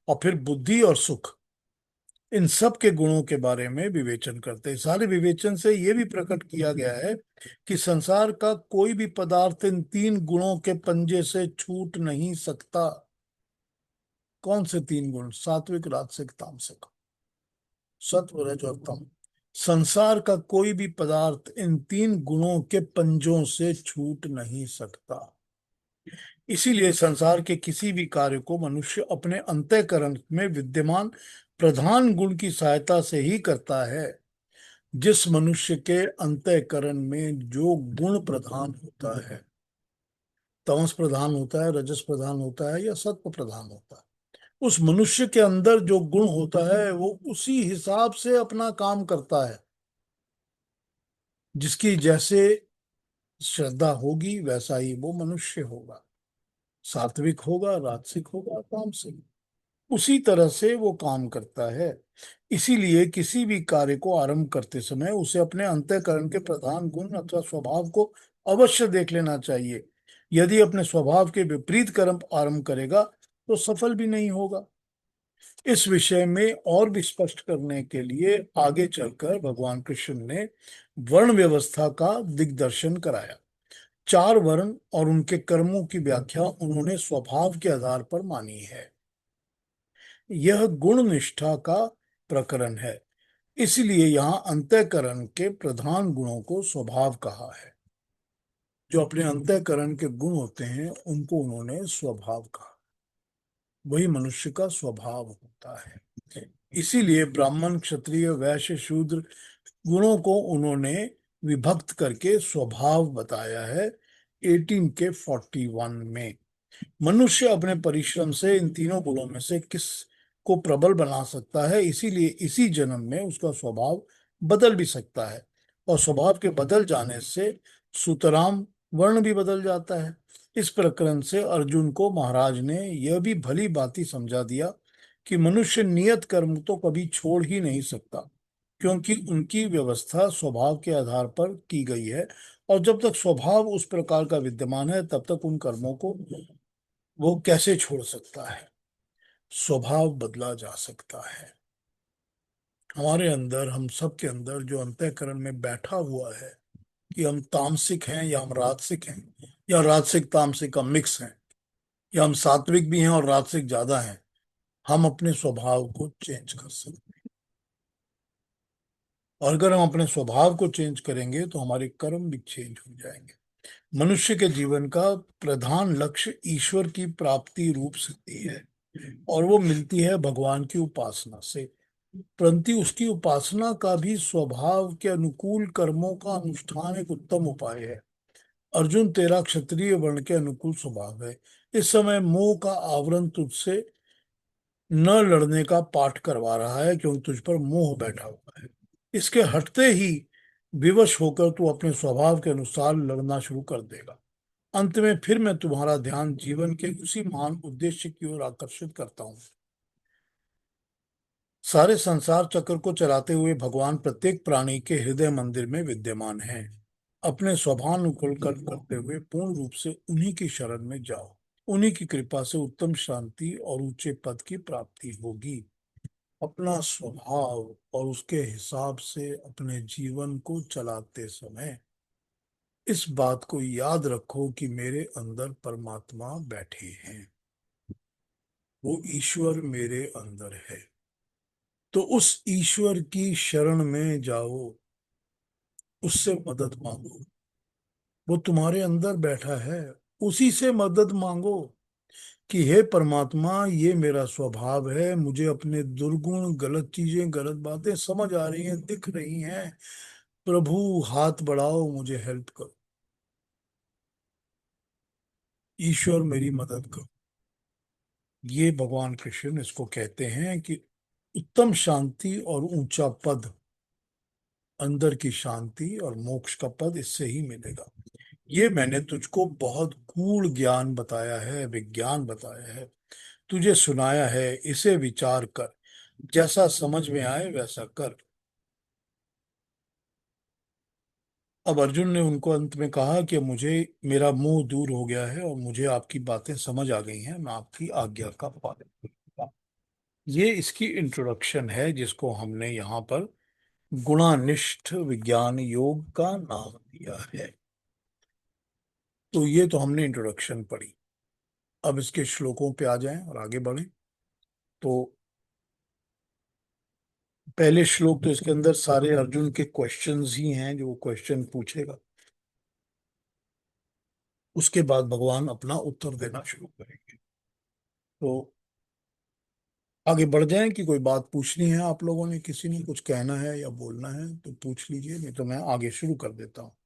और फिर बुद्धि और सुख, इन सब के गुणों के बारे में विवेचन करते हैं। सारे विवेचन से यह भी प्रकट किया गया है कि संसार का कोई भी पदार्थ इन तीन गुणों के पंजे से छूट नहीं सकता। कौन से तीन गुण? सात्विक, राजसिक, तामसिक, सत्व, रज और तम। संसार का कोई भी पदार्थ इन तीन गुणों के पंजों से छूट नहीं सकता। इसीलिए संसार के किसी भी कार्य को मनुष्य अपने अंतःकरण में विद्यमान प्रधान गुण की सहायता से ही करता है। जिस मनुष्य के अंतःकरण में जो गुण प्रधान होता है, तमस प्रधान होता है, रजस प्रधान होता है, या सत्व प्रधान होता है, उस मनुष्य के अंदर जो गुण होता है वो उसी हिसाब से अपना काम करता है। जिसकी जैसे श्रद्धा होगी वैसा ही वो मनुष्य होगा। सात्विक होगा, राजसिक होगा, तामसिक, उसी तरह से वो काम करता है। इसीलिए किसी भी कार्य को आरंभ करते समय उसे अपने अंतःकरण के प्रधान गुण अथवा स्वभाव को अवश्य देख लेना चाहिए। यदि अपने स्वभाव के विपरीत कर्म आरंभ करेगा तो सफल भी नहीं होगा। इस विषय में और भी स्पष्ट करने के लिए आगे चलकर भगवान कृष्ण ने वर्ण व्यवस्था का दिग्दर्शन कराया। चार वर्ण और उनके कर्मों की व्याख्या उन्होंने स्वभाव के आधार पर मानी है। यह गुण निष्ठा का प्रकरण है। इसलिए यहाँ अंतःकरण के प्रधान गुणों को स्वभाव कहा है। जो अपने अंतःकरण के गुण होते हैं उनको उन्होंने स्वभाव कहा। वही मनुष्य का स्वभाव होता है। इसीलिए ब्राह्मण, क्षत्रिय, वैश्य, शूद्र गुणों को उन्होंने विभक्त करके स्वभाव बताया है 18 के 41 में। मनुष्य अपने परिश्रम से इन तीनों गुणों में से किस को प्रबल बना सकता है, इसीलिए इसी जन्म में उसका स्वभाव बदल भी सकता है। और स्वभाव के बदल जाने से सुतराम वर्ण भी बदल जाता है। इस प्रकरण से अर्जुन को महाराज ने यह भी भली भांति समझा दिया कि मनुष्य नियत कर्म तो कभी छोड़ ही नहीं सकता, क्योंकि उनकी व्यवस्था स्वभाव के आधार पर की गई है, और जब तक स्वभाव उस प्रकार का विद्यमान है तब तक उन कर्मों को वो कैसे छोड़ सकता है। स्वभाव बदला जा सकता है। हमारे अंदर, हम सब के अंदर जो अंतःकरण में बैठा हुआ है कि हम तामसिक हैं या हम राजसिक हैं, या राजसिक तामसिक का मिक्स हैं, या हम सात्विक भी हैं और राजसिक ज्यादा हैं, हम अपने स्वभाव को चेंज कर सकते हैं। और अगर हम अपने स्वभाव को चेंज करेंगे तो हमारे कर्म भी चेंज हो जाएंगे। मनुष्य के जीवन का प्रधान लक्ष्य ईश्वर की प्राप्ति रूप सिद्धि है, और वो मिलती है भगवान की उपासना से। परंतु उसकी उपासना का भी स्वभाव के अनुकूल कर्मों का अनुष्ठान एक उत्तम उपाय है। अर्जुन, तेरा क्षत्रिय वर्ण के अनुकूल स्वभाव है। इस समय मोह का आवरण तुझसे न लड़ने का पाठ करवा रहा है, क्योंकि तुझ पर मोह बैठा हुआ है। इसके हटते ही विवश होकर तू अपने स्वभाव के अनुसार लड़ना शुरू कर देगा। अंत में फिर मैं तुम्हारा ध्यान जीवन के उसी महान उद्देश्य की ओर आकर्षित करता हूँ। सारे संसार चक्र को चलाते हुए भगवान प्रत्येक प्राणी के हृदय मंदिर में विद्यमान है। अपने स्वभानुकूल कर्म करते हुए पूर्ण रूप से उन्हीं की शरण में जाओ। उन्हीं की कृपा से उत्तम शांति और ऊंचे पद की प्राप्ति होगी। अपना स्वभाव और उसके हिसाब से अपने जीवन को चलाते समय इस बात को याद रखो कि मेरे अंदर परमात्मा बैठे हैं, वो ईश्वर मेरे अंदर है। तो उस ईश्वर की शरण में जाओ, उससे मदद मांगो। वो तुम्हारे अंदर बैठा है, उसी से मदद मांगो कि हे परमात्मा, ये मेरा स्वभाव है, मुझे अपने दुर्गुण, गलत चीजें, गलत बातें समझ आ रही हैं, दिख रही हैं। प्रभु, हाथ बढ़ाओ, मुझे हेल्प करो। ईश्वर मेरी मदद करो। ये भगवान कृष्ण इसको कहते हैं कि उत्तम शांति और ऊंचा पद, अंदर की शांति और मोक्ष का पद इससे ही मिलेगा। ये मैंने तुझको बहुत गूढ़ ज्ञान बताया है, विज्ञान बताया है, तुझे सुनाया है, इसे विचार कर, जैसा समझ में आए वैसा कर। अब अर्जुन ने उनको अंत में कहा कि मुझे, मेरा मोह दूर हो गया है और मुझे आपकी बातें समझ आ गई हैं, मैं आपकी आज्ञा का पालन करूंगा। ये इसकी इंट्रोडक्शन है, जिसको हमने यहाँ पर गुणानिष्ठ विज्ञान योग का नाम दिया है। तो ये तो हमने इंट्रोडक्शन पढ़ी। अब इसके श्लोकों पे आ जाएं और आगे बढ़ें। तो पहले श्लोक तो इसके अंदर सारे अर्जुन के क्वेश्चंस ही हैं, जो वो क्वेश्चन पूछेगा। उसके बाद भगवान अपना उत्तर देना शुरू करेंगे। तो आगे बढ़ जाएं कि कोई बात पूछनी है आप लोगों ने, किसी ने कुछ कहना है या बोलना है तो पूछ लीजिए, नहीं तो मैं आगे शुरू कर देता हूँ।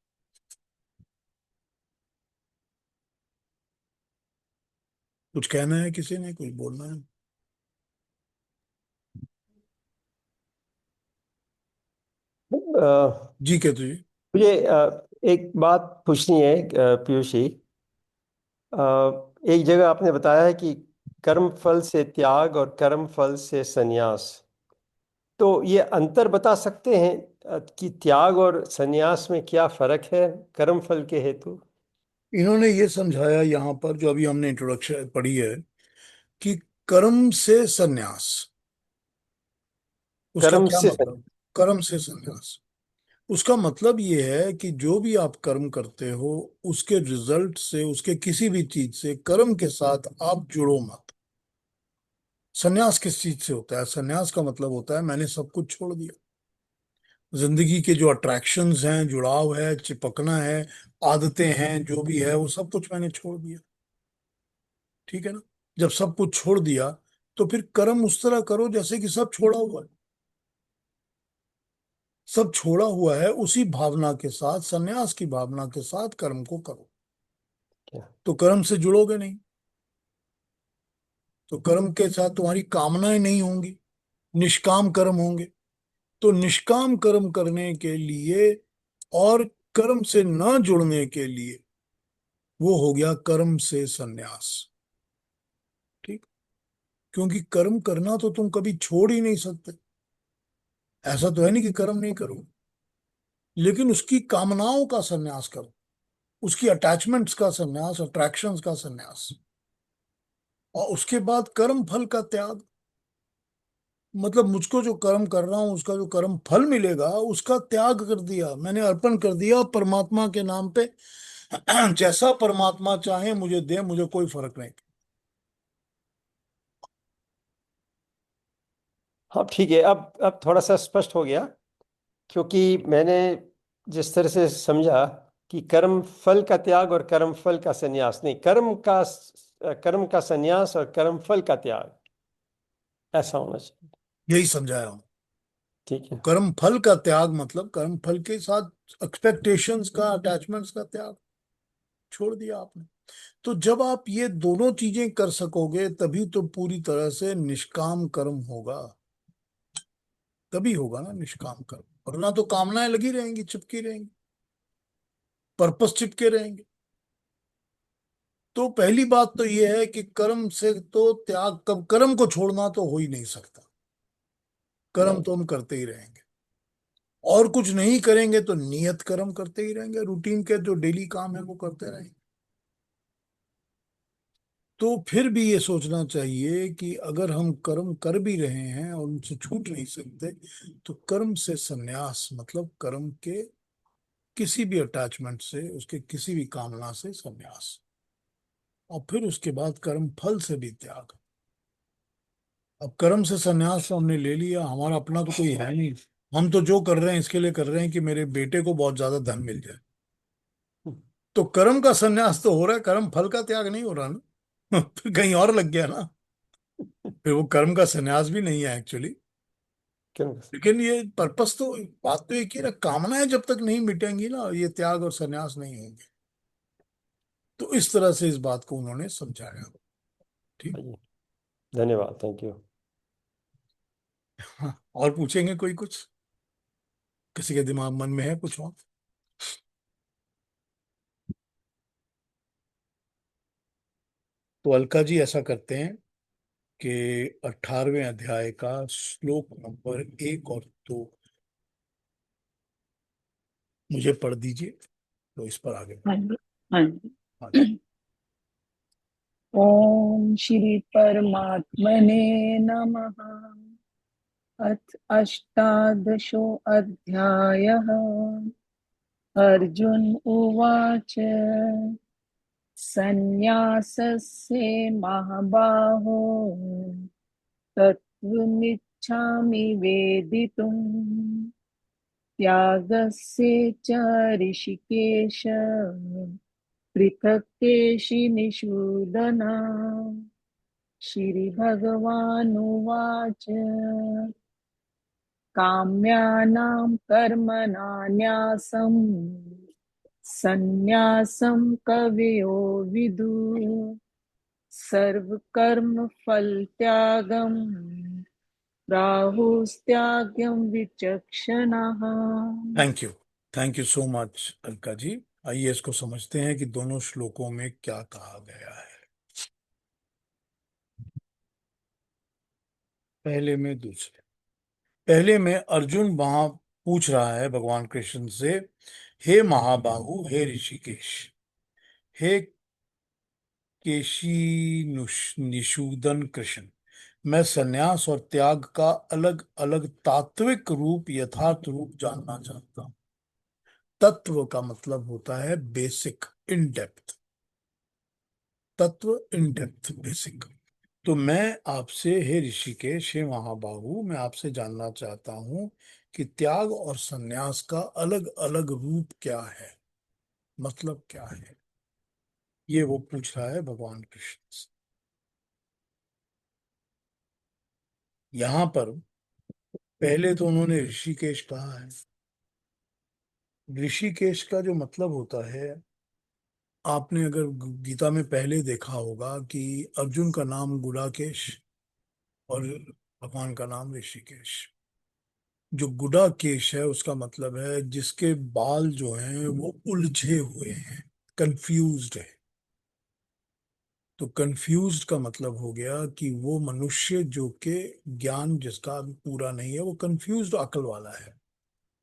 कुछ कहना है किसी ने, कुछ बोलना है? अ, जी कहते जी। मुझे एक बात पूछनी है पीयूष जी। एक जगह आपने बताया है कि कर्म फल से त्याग और कर्म फल से संन्यास। तो ये अंतर बता सकते हैं कि त्याग और संन्यास में क्या फर्क है कर्म फल के हेतु? इन्होंने ये समझाया यहाँ पर, जो अभी हमने इंट्रोडक्शन पढ़ी है, कि कर्म से संन्यास, उसका कर्म क्या से मतलब? कर्म से संन्यास, उसका मतलब ये है कि जो भी आप कर्म करते हो, उसके रिजल्ट से, उसके किसी भी चीज से, कर्म के साथ आप जुड़ो मत। संन्यास किस चीज से होता है? संन्यास का मतलब होता है मैंने सब कुछ छोड़ दिया। जिंदगी के जो अट्रैक्शंस हैं, जुड़ाव है, चिपकना है, आदतें हैं, जो भी है, वो सब कुछ मैंने छोड़ दिया। ठीक है ना? जब सब कुछ छोड़ दिया तो फिर कर्म उस तरह करो जैसे कि सब छोड़ा हुआ है। सब छोड़ा हुआ है, उसी भावना के साथ, संन्यास की भावना के साथ कर्म को करो। क्या? तो कर्म से जुड़ोगे नहीं, तो कर्म के साथ तुम्हारी कामनाएं नहीं होंगी, निष्काम कर्म होंगे। तो निष्काम कर्म करने के लिए और कर्म से न जुड़ने के लिए वो हो गया कर्म से संन्यास। ठीक। क्योंकि कर्म करना तो तुम कभी छोड़ ही नहीं सकते। ऐसा तो है नहीं कि कर्म नहीं करो, लेकिन उसकी कामनाओं का संन्यास करो, उसकी अटैचमेंट्स का संन्यास, अट्रैक्शंस का संन्यास। और उसके बाद कर्म फल का त्याग। मतलब मुझको जो कर्म कर रहा हूं, उसका जो कर्म फल मिलेगा उसका त्याग कर दिया मैंने, अर्पण कर दिया परमात्मा के नाम पे। जैसा परमात्मा चाहे मुझे दे, मुझे कोई फर्क नहीं। हाँ ठीक है, अब थोड़ा सा स्पष्ट हो गया। क्योंकि मैंने जिस तरह से समझा कि कर्म फल का त्याग और कर्म फल का संन्यास नहीं, कर्म का संन्यास और कर्म फल का त्याग, ऐसा होना चाहिए। यही समझाया हूं। ठीक तो है। कर्म फल का त्याग मतलब कर्म फल के साथ एक्सपेक्टेशंस का, अटैचमेंट्स का त्याग छोड़ दिया आपने। तो जब आप ये दोनों चीजें कर सकोगे तभी तो पूरी तरह से निष्काम कर्म होगा। तभी होगा ना निष्काम कर्म, वरना तो कामनाएं लगी रहेंगी, चिपकी रहेंगी, पर्पस चिपके रहेंगे। तो पहली बात तो ये है कि कर्म से तो त्याग, कब कर्म को छोड़ना तो हो ही नहीं सकता। कर्म नहीं। तो हम करते ही रहेंगे, और कुछ नहीं करेंगे तो नियत कर्म करते ही रहेंगे, रूटीन के जो डेली काम है वो करते रहेंगे। तो फिर भी ये सोचना चाहिए कि अगर हम कर्म कर भी रहे हैं और उनसे छूट नहीं सकते, तो कर्म से संन्यास मतलब कर्म के किसी भी अटैचमेंट से, उसके किसी भी कामना से संन्यास। और फिर उसके बाद कर्म फल से भी त्याग। अब कर्म से संन्यास तो हमने ले लिया, हमारा अपना तो कोई है नहीं। हम तो जो कर रहे हैं इसके लिए कर रहे हैं कि मेरे बेटे को बहुत ज्यादा धन मिल जाए। तो कर्म का संन्यास तो हो रहा है, कर्म फल का त्याग नहीं हो रहा ना। फिर कहीं और लग गया ना। फिर वो कर्म का संन्यास भी नहीं है एक्चुअली। क्यों? लेकिन ये पर्पस तो, बात तो एक ही ना, कामनाएं जब तक नहीं मिटेंगी ना, ये त्याग और संन्यास नहीं होंगे। तो इस तरह से इस बात को उन्होंने समझाया। ठीक। आइए, धन्यवाद, थैंक यू। हाँ, और पूछेंगे कोई कुछ? किसी के दिमाग मन में है कुछ और? तो अलका जी ऐसा करते हैं कि 18वें अध्याय का श्लोक नंबर 1 और 2 मुझे पढ़ दीजिए, तो इस पर आगे हाँ बढ़े। जी। हाँ जी। हाँ जी। ओम श्री परमात्मने नमः। अथ अष्टादशो अध्यायः। अर्जुन उवाच सन्न्यासस्य महाबाहो तत्त्वमिच्छामि वेदितुम् त्यागस्य च ऋषिकेश पृथक् केशिनिषूदना। श्रीभगवानुवाच काम्यानां कर्मणान्यासं सन्न्यासं कवयो विदुः सर्वकर्मफलत्यागं प्राहुस्त्यागं विचक्षणाः। Thank you. Thank you so much Alka ji. आइए इसको समझते हैं कि दोनों श्लोकों में क्या कहा गया है। पहले में दूसरे। पहले में अर्जुन वहां पूछ रहा है भगवान कृष्ण से, हे महाबाहु, हे ऋषिकेश, हे निषूदन कृष्ण, मैं सन्यास और त्याग का अलग अलग तात्विक रूप, यथार्थ रूप जानना चाहता हूँ। तत्व का मतलब होता है बेसिक, इन डेप्थ। तत्व इन डेप्थ, बेसिक। तो मैं आपसे, हे ऋषिकेश, हे महाबाहु, मैं आपसे जानना चाहता हूं कि त्याग और संन्यास का अलग अलग रूप क्या है, मतलब क्या है। ये वो पूछ रहा है भगवान कृष्ण से। यहां पर पहले तो उन्होंने ऋषिकेश कहा है। ऋषिकेश का जो मतलब होता है, आपने अगर गीता में पहले देखा होगा कि अर्जुन का नाम गुडाकेश और भगवान का नाम ऋषिकेश। जो गुडा केश है उसका मतलब है जिसके बाल जो हैं वो उलझे हुए हैं, कंफ्यूज्ड है। तो कंफ्यूज्ड का मतलब हो गया कि वो मनुष्य जो कि ज्ञान जिसका अभी पूरा नहीं है, वो कंफ्यूज्ड अकल वाला है,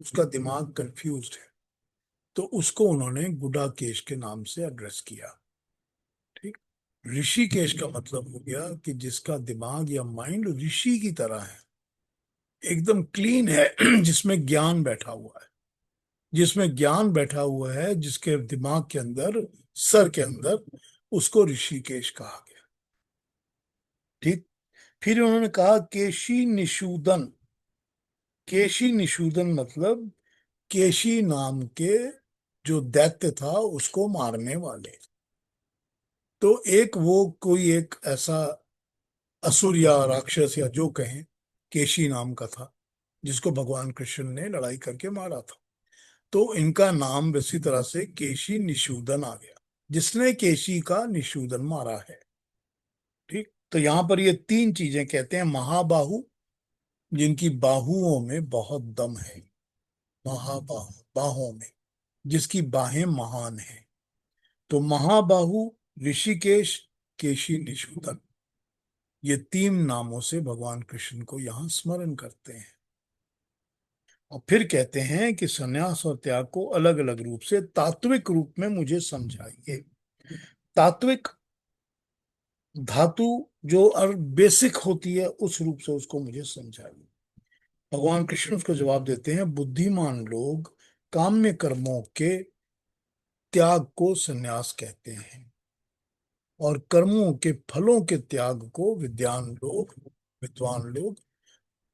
उसका दिमाग कंफ्यूज्ड है। तो उसको उन्होंने गुडाकेश के नाम से एड्रेस किया। ठीक। ऋषिकेश का मतलब हो गया कि जिसका दिमाग या माइंड ऋषि की तरह है, एकदम क्लीन है, जिसमें ज्ञान बैठा हुआ है, जिसमें ज्ञान बैठा हुआ है, जिसके दिमाग के अंदर, सर के अंदर, उसको ऋषिकेश कहा गया। ठीक। फिर उन्होंने कहा केशी निषूदन। केशी निषूदन मतलब केशी नाम के जो दैत्य था उसको मारने वाले। तो एक वो कोई एक ऐसा असुर या राक्षस या जो कहें, केशी नाम का था, जिसको भगवान कृष्ण ने लड़ाई करके मारा था। तो इनका नाम इसी तरह से केशी निषूदन आ गया, जिसने केशी का निषूदन मारा है। ठीक। तो यहां पर ये तीन चीजें कहते हैं। महाबाहु, जिनकी बाहुओं में बहुत दम है, महाबाहु, बाहों में, जिसकी बाहें महान हैं। तो महाबाहु, ऋषिकेश, केशी निषूदन, ये तीन नामों से भगवान कृष्ण को यहाँ स्मरण करते हैं। और फिर कहते हैं कि संन्यास और त्याग को अलग अलग रूप से तात्विक रूप में मुझे समझाइए। तात्विक धातु जो और बेसिक होती है, उस रूप से उसको मुझे समझाइए। भगवान कृष्ण उसको जवाब देते हैं, बुद्धिमान लोग काम्य कर्मों के त्याग को संन्यास कहते हैं, और कर्मों के फलों के त्याग को विद्वान लोग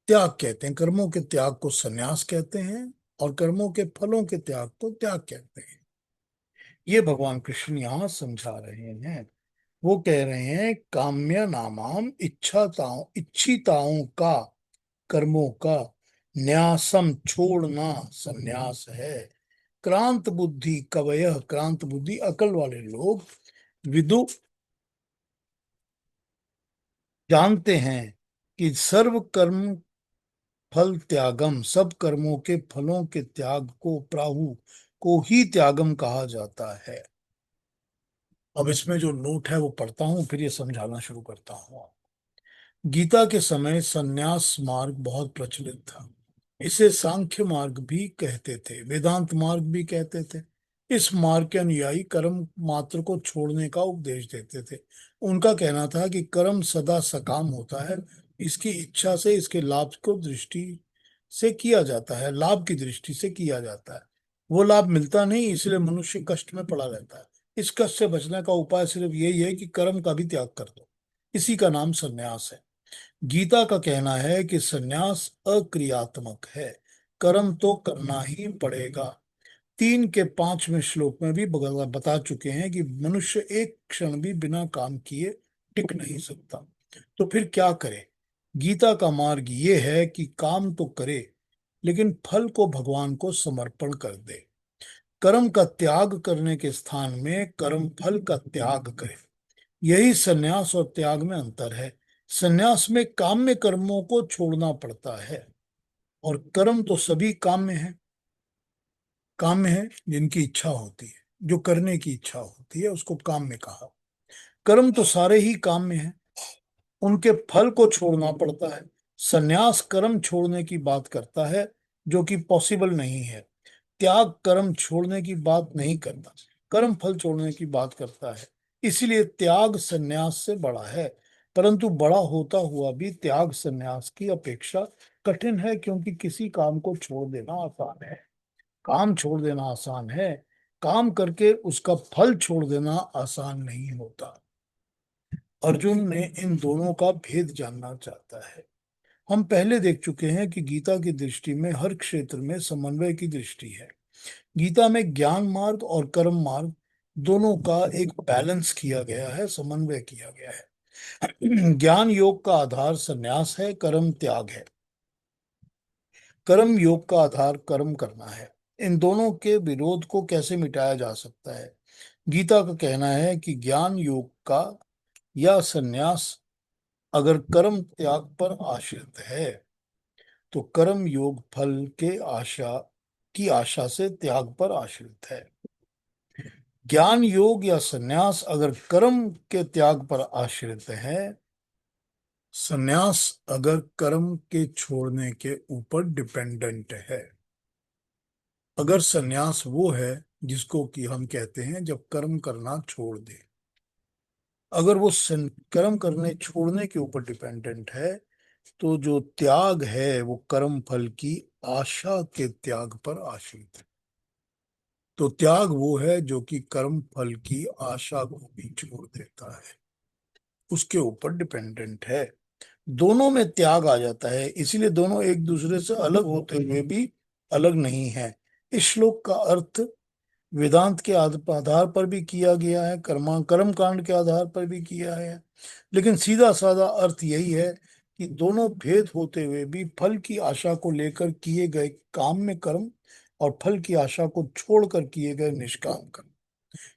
त्याग कहते हैं। कर्मों के त्याग को संन्यास कहते हैं, और कर्मों के फलों के त्याग को त्याग कहते हैं। ये भगवान कृष्ण यहाँ समझा रहे हैं। वो कह रहे हैं काम्य नामाम इच्छिताओं का, कर्मों का न्यासम छोड़ना संन्यास है। क्रांत बुद्धि कवयः, क्रांत बुद्धि अकल वाले लोग, विदु जानते हैं कि सर्व कर्म फल त्यागम, सब कर्मों के फलों के त्याग को, प्राहु को ही त्यागम कहा जाता है। अब इसमें जो नोट है वो पढ़ता हूं, फिर ये समझाना शुरू करता हूं। गीता के समय संन्यास मार्ग बहुत प्रचलित था। इसे सांख्य मार्ग भी कहते थे, वेदांत मार्ग भी कहते थे। इस मार्ग के अनुयायी कर्म मात्र को छोड़ने का उपदेश देते थे। उनका कहना था कि कर्म सदा सकाम होता है, इसकी इच्छा से, इसके लाभ को दृष्टि से किया जाता है, लाभ की दृष्टि से किया जाता है। वो लाभ मिलता नहीं, इसलिए मनुष्य कष्ट में पड़ा रहता है। इस कष्ट से बचने का उपाय सिर्फ यही है कि कर्म का भी त्याग कर दो। इसी का नाम संन्यास है। गीता का कहना है कि संन्यास अक्रियात्मक है, कर्म तो करना ही पड़ेगा। 3 के 5वें श्लोक में भी बता चुके हैं कि मनुष्य एक क्षण भी बिना काम किए टिक नहीं सकता। तो फिर क्या करे? गीता का मार्ग ये है कि काम तो करे, लेकिन फल को भगवान को समर्पण कर दे। कर्म का त्याग करने के स्थान में कर्म फल का त्याग करे। यही संन्यास और त्याग में अंतर है। संन्यास में काम्य कर्मों को छोड़ना पड़ता है, और कर्म तो सभी काम्य है। काम्य है जिनकी इच्छा होती है, जो करने की इच्छा होती है, उसको काम्य कहा। कर्म तो सारे ही काम्य हैं, उनके फल को छोड़ना पड़ता है। संन्यास कर्म छोड़ने की बात करता है, जो कि पॉसिबल नहीं है। त्याग कर्म छोड़ने की बात नहीं करता, कर्म फल छोड़ने की बात करता है। इसलिए त्याग संन्यास से बड़ा है, परंतु बड़ा होता हुआ भी त्याग संन्यास की अपेक्षा कठिन है, क्योंकि किसी काम को छोड़ देना आसान है, काम छोड़ देना आसान है, काम करके उसका फल छोड़ देना आसान नहीं होता। अर्जुन ने इन दोनों का भेद जानना चाहता है। हम पहले देख चुके हैं कि गीता की दृष्टि में हर क्षेत्र में समन्वय की दृष्टि है। गीता में ज्ञान मार्ग और कर्म मार्ग दोनों का एक बैलेंस किया गया है, समन्वय किया गया है। ज्ञान योग का आधार संन्यास है, कर्म त्याग है। कर्म योग का आधार कर्म करना है। इन दोनों के विरोध को कैसे मिटाया जा सकता है? गीता का कहना है कि ज्ञान योग का या संन्यास अगर कर्म त्याग पर आश्रित है, तो कर्म योग फल के आशा की आशा से त्याग पर आश्रित है। ज्ञान योग या सन्यास अगर कर्म के त्याग पर आश्रित है, सन्यास अगर कर्म के छोड़ने के ऊपर डिपेंडेंट है। अगर सन्यास वो है जिसको कि हम कहते हैं जब कर्म करना छोड़ दे, अगर वो कर्म करने छोड़ने के ऊपर डिपेंडेंट है, तो जो त्याग है वो कर्म फल की आशा के त्याग पर आश्रित है। तो त्याग वो है जो कि कर्म फल की आशा को भी छोड़ देता है, उसके ऊपर डिपेंडेंट है। दोनों में त्याग आ जाता है, इसीलिए दोनों एक दूसरे से अलग होते हुए भी अलग नहीं है। इस श्लोक का अर्थ वेदांत के आधार पर भी किया गया है, कर्म कांड के आधार पर भी किया है, लेकिन सीधा साधा अर्थ यही है कि दोनों भेद होते हुए भी फल की आशा को लेकर किए गए काम में कर्म और फल की आशा को छोड़कर किए गए निष्काम कर्म,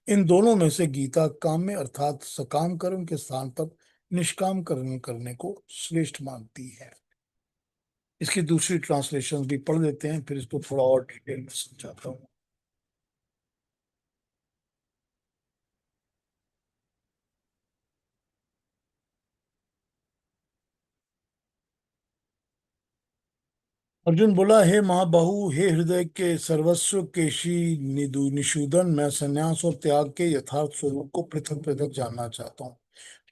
इन दोनों में से गीता काम में अर्थात सकाम कर्म के स्थान पर निष्काम कर्म करने को श्रेष्ठ मानती है। इसकी दूसरी ट्रांसलेशन भी पढ़ लेते हैं, फिर इसको थोड़ा और डिटेल में समझाता हूँ। अर्जुन बोला, हे महाबाहु, हे हृदय के सर्वस्व केशी निषूदन, मैं संन्यास और त्याग के यथार्थ स्वरूप को पृथक पृथक जानना चाहता हूँ।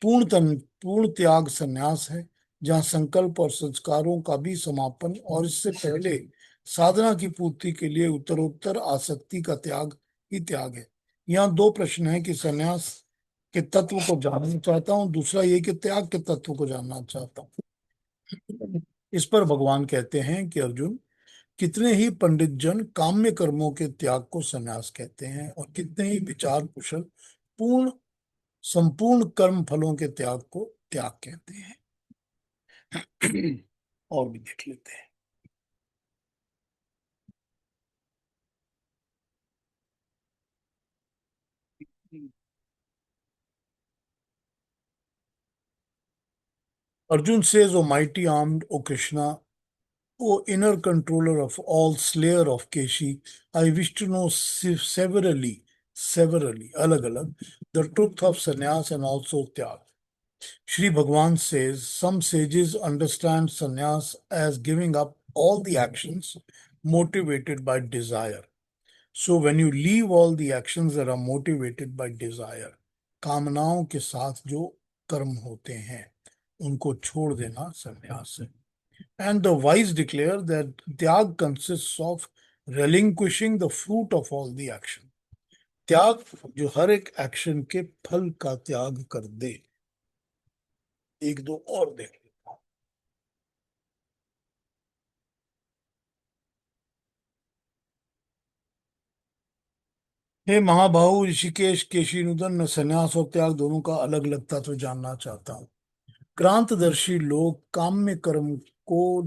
पूर्ण त्याग संन्यास है, जहाँ संकल्प और संस्कारों का भी समापन और इससे पहले साधना की पूर्ति के लिए उत्तरोत्तर आसक्ति का त्याग ही त्याग है। यहाँ दो प्रश्न है कि संन्यास के तत्व को जानना चाहता हूँ, दूसरा ये कि त्याग के तत्व को जानना चाहता हूँ। इस पर भगवान कहते हैं कि अर्जुन, कितने ही पंडित जन काम्य कर्मों के त्याग को संन्यास कहते हैं और कितने ही विचार कुशल पूर्ण संपूर्ण कर्म फलों के त्याग को त्याग कहते हैं। और भी देख लेते हैं। Arjun says, O mighty armed, O Krishna, O inner controller of all, slayer of Keshi, I wish to know severally, अलग अलग, the truth of sannyas and also tyag. Shri Bhagwan says, some sages understand sannyas as giving up all the actions motivated by desire. So when you leave all the actions that are motivated by desire, कामनाओं के साथ जो कर्म होते हैं उनको छोड़ देना संन्यास है। And the wise declare that त्याग consists of relinquishing the fruit of all the action. त्याग जो हर एक एक्शन के फल का त्याग कर दे। एक दो और देख लेता हूं। हे महाबाहु ऋषिकेश केशीनुदन, मैं संन्यास और त्याग दोनों का अलग अलग तत्व जानना चाहता हूँ। क्रांतदर्शी लोग काम्य कर्म को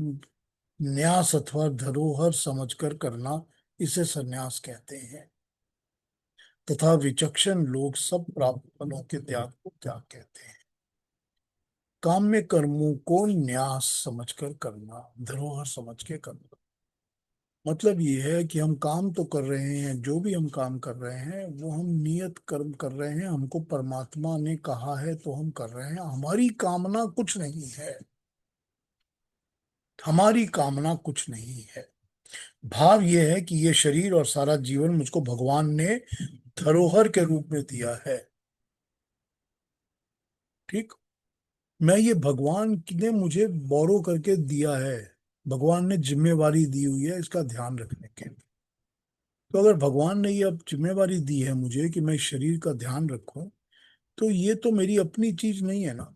न्यास अथवा धरोहर समझकर करना, इसे संन्यास कहते हैं, तथा विचक्षण लोग सब प्राप्त फलों के त्याग को त्याग कहते हैं। काम्य कर्मों को न्यास समझकर करना, धरोहर समझ के करना, मतलब ये है कि हम काम तो कर रहे हैं, जो भी हम काम कर रहे हैं वो हम नियत कर्म कर रहे हैं, हमको परमात्मा ने कहा है तो हम कर रहे हैं, हमारी कामना कुछ नहीं है, हमारी कामना कुछ नहीं है। भाव ये है कि ये शरीर और सारा जीवन मुझको भगवान ने धरोहर के रूप में दिया है। ठीक, मैं ये भगवान ने मुझे बोरो करके दिया है, भगवान ने जिम्मेवारी दी हुई है इसका ध्यान रखने के। तो अगर भगवान ने ये अब जिम्मेवारी दी है मुझे कि मैं इस शरीर का ध्यान रखूं, तो ये तो मेरी अपनी चीज नहीं है ना,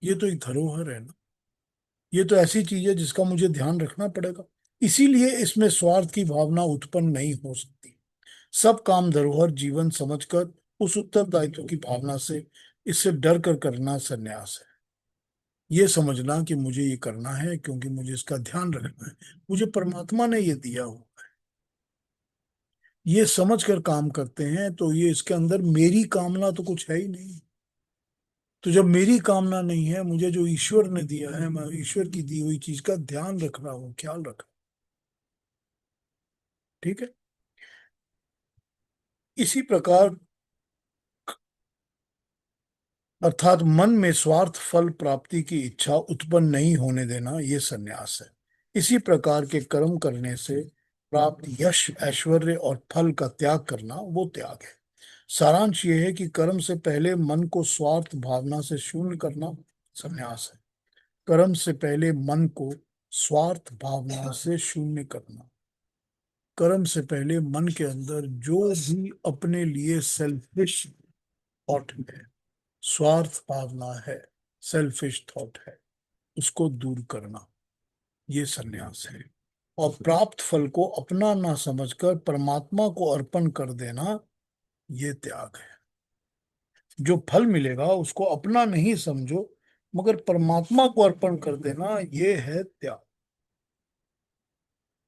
ये तो एक धरोहर है ना, ये तो ऐसी चीज है जिसका मुझे ध्यान रखना पड़ेगा। इसीलिए इसमें स्वार्थ की भावना उत्पन्न नहीं हो सकती। सब काम धरोहर जीवन समझकर उस उत्तरदायित्व की भावना से, इससे डर कर करना संन्यास है। ये समझना कि मुझे ये करना है क्योंकि मुझे इसका ध्यान रखना है, मुझे परमात्मा ने ये दिया हो, ये समझ कर काम करते हैं, तो ये इसके अंदर मेरी कामना तो कुछ है ही नहीं। तो जब मेरी कामना नहीं है, मुझे जो ईश्वर ने दिया है, मैं ईश्वर की दी हुई चीज का ध्यान रख रहा हूँ, ख्याल रख रहा हूं। ठीक है। इसी प्रकार अर्थात मन में स्वार्थ फल प्राप्ति की इच्छा उत्पन्न नहीं होने देना, ये संन्यास है। इसी प्रकार के कर्म करने से प्राप्त यश, ऐश्वर्य और फल का त्याग करना, वो त्याग है। सारांश ये है कि कर्म से पहले मन को स्वार्थ भावना से शून्य करना संन्यास है। कर्म से पहले मन को स्वार्थ भावना से शून्य करना। कर्म से पहले मन के अंदर जो भी अपने लिए सेल्फिश थॉट है, स्वार्थ भावना है, सेल्फिश थॉट है, उसको दूर करना, ये संन्यास है। और प्राप्त फल को अपना ना समझकर परमात्मा को अर्पण कर देना, ये त्याग है। जो फल मिलेगा उसको अपना नहीं समझो, मगर परमात्मा को अर्पण कर देना, ये है त्याग।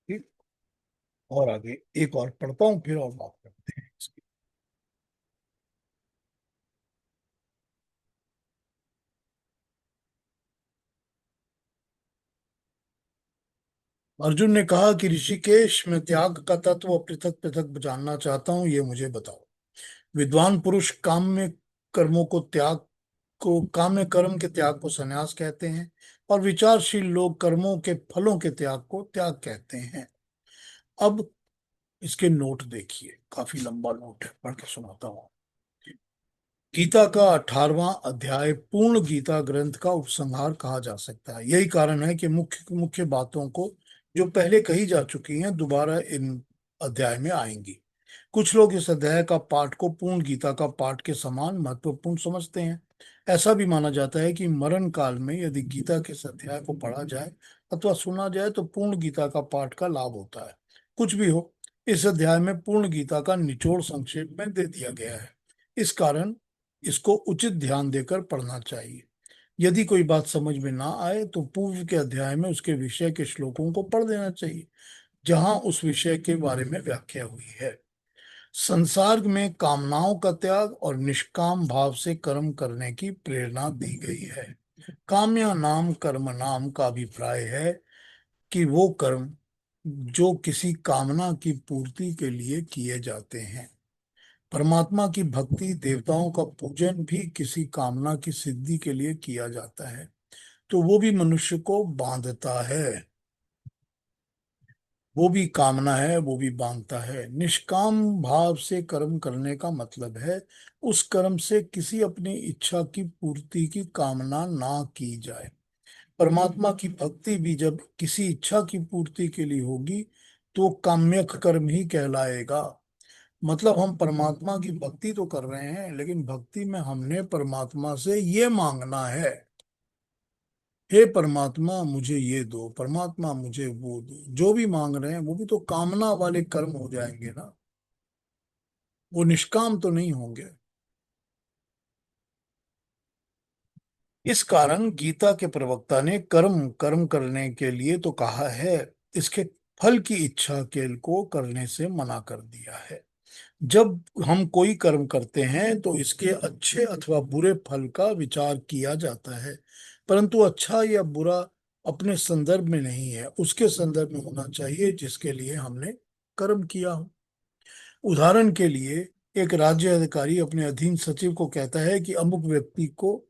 ठीक। और आगे एक और पढ़ता हूं, फिर और बात करते हैं इसकी। अर्जुन ने कहा कि ऋषिकेश, मैं त्याग का तत्व पृथक पृथक जानना चाहता हूं, ये मुझे बताओ। विद्वान पुरुष काम में कर्मों को त्याग को काम में कर्म के त्याग को संन्यास कहते हैं, और विचारशील लोग कर्मों के फलों के त्याग को त्याग कहते हैं। अब इसके नोट देखिए, काफी लंबा नोट है, पढ़ के सुनाता हूँ। गीता का 18वां अध्याय पूर्ण गीता ग्रंथ का उपसंहार कहा जा सकता है। यही कारण है कि मुख्य मुख्य बातों को जो पहले कही जा चुकी हैं दोबारा इन अध्याय में आएंगी। कुछ लोग इस अध्याय का पाठ को पूर्ण गीता का पाठ के समान महत्वपूर्ण समझते हैं। ऐसा भी माना जाता है कि मरण काल में यदि गीता के इस अध्याय को पढ़ा जाए अथवा सुना जाए तो पूर्ण गीता का पाठ का लाभ होता है। कुछ भी हो, इस अध्याय में पूर्ण गीता का निचोड़ संक्षेप में दे दिया गया है। इस कारण इसको उचित ध्यान देकर पढ़ना चाहिए। यदि कोई बात समझ में ना आए तो पूर्व के अध्याय में उसके विषय के श्लोकों को पढ़ देना चाहिए, जहां उस विषय के बारे में व्याख्या हुई है। संसार में कामनाओं का त्याग और निष्काम भाव से कर्म करने की प्रेरणा दी गई है। काम्या नाम कर्म नाम का अभिप्राय है कि वो कर्म जो किसी कामना की पूर्ति के लिए किए जाते हैं। परमात्मा की भक्ति, देवताओं का पूजन भी किसी कामना की सिद्धि के लिए किया जाता है, तो वो भी मनुष्य को बांधता है। वो भी कामना है, वो भी बांधता है। निष्काम भाव से कर्म करने का मतलब है उस कर्म से किसी अपनी इच्छा की पूर्ति की कामना ना की जाए। परमात्मा की भक्ति भी जब किसी इच्छा की पूर्ति के लिए होगी तो काम्यक कर्म ही कहलाएगा। मतलब हम परमात्मा की भक्ति तो कर रहे हैं, लेकिन भक्ति में हमने परमात्मा से ये मांगना है, हे परमात्मा मुझे ये दो, परमात्मा मुझे वो दो। जो भी मांग रहे हैं वो भी तो कामना वाले कर्म हो जाएंगे ना, वो निष्काम तो नहीं होंगे। इस कारण गीता के प्रवक्ता ने कर्म कर्म करने के लिए तो कहा है, इसके फल की इच्छा के को करने से मना कर दिया है। जब हम कोई कर्म करते हैं तो इसके अच्छे अथवा बुरे फल का विचार किया जाता है, परंतु अच्छा या बुरा अपने संदर्भ में नहीं है, उसके संदर्भ में होना चाहिए जिसके लिए हमने कर्म किया हो। उदाहरण के लिए, एक राज्य अधिकारी अपने अधीन सचिव को कहता है कि अमुक व्यक्ति को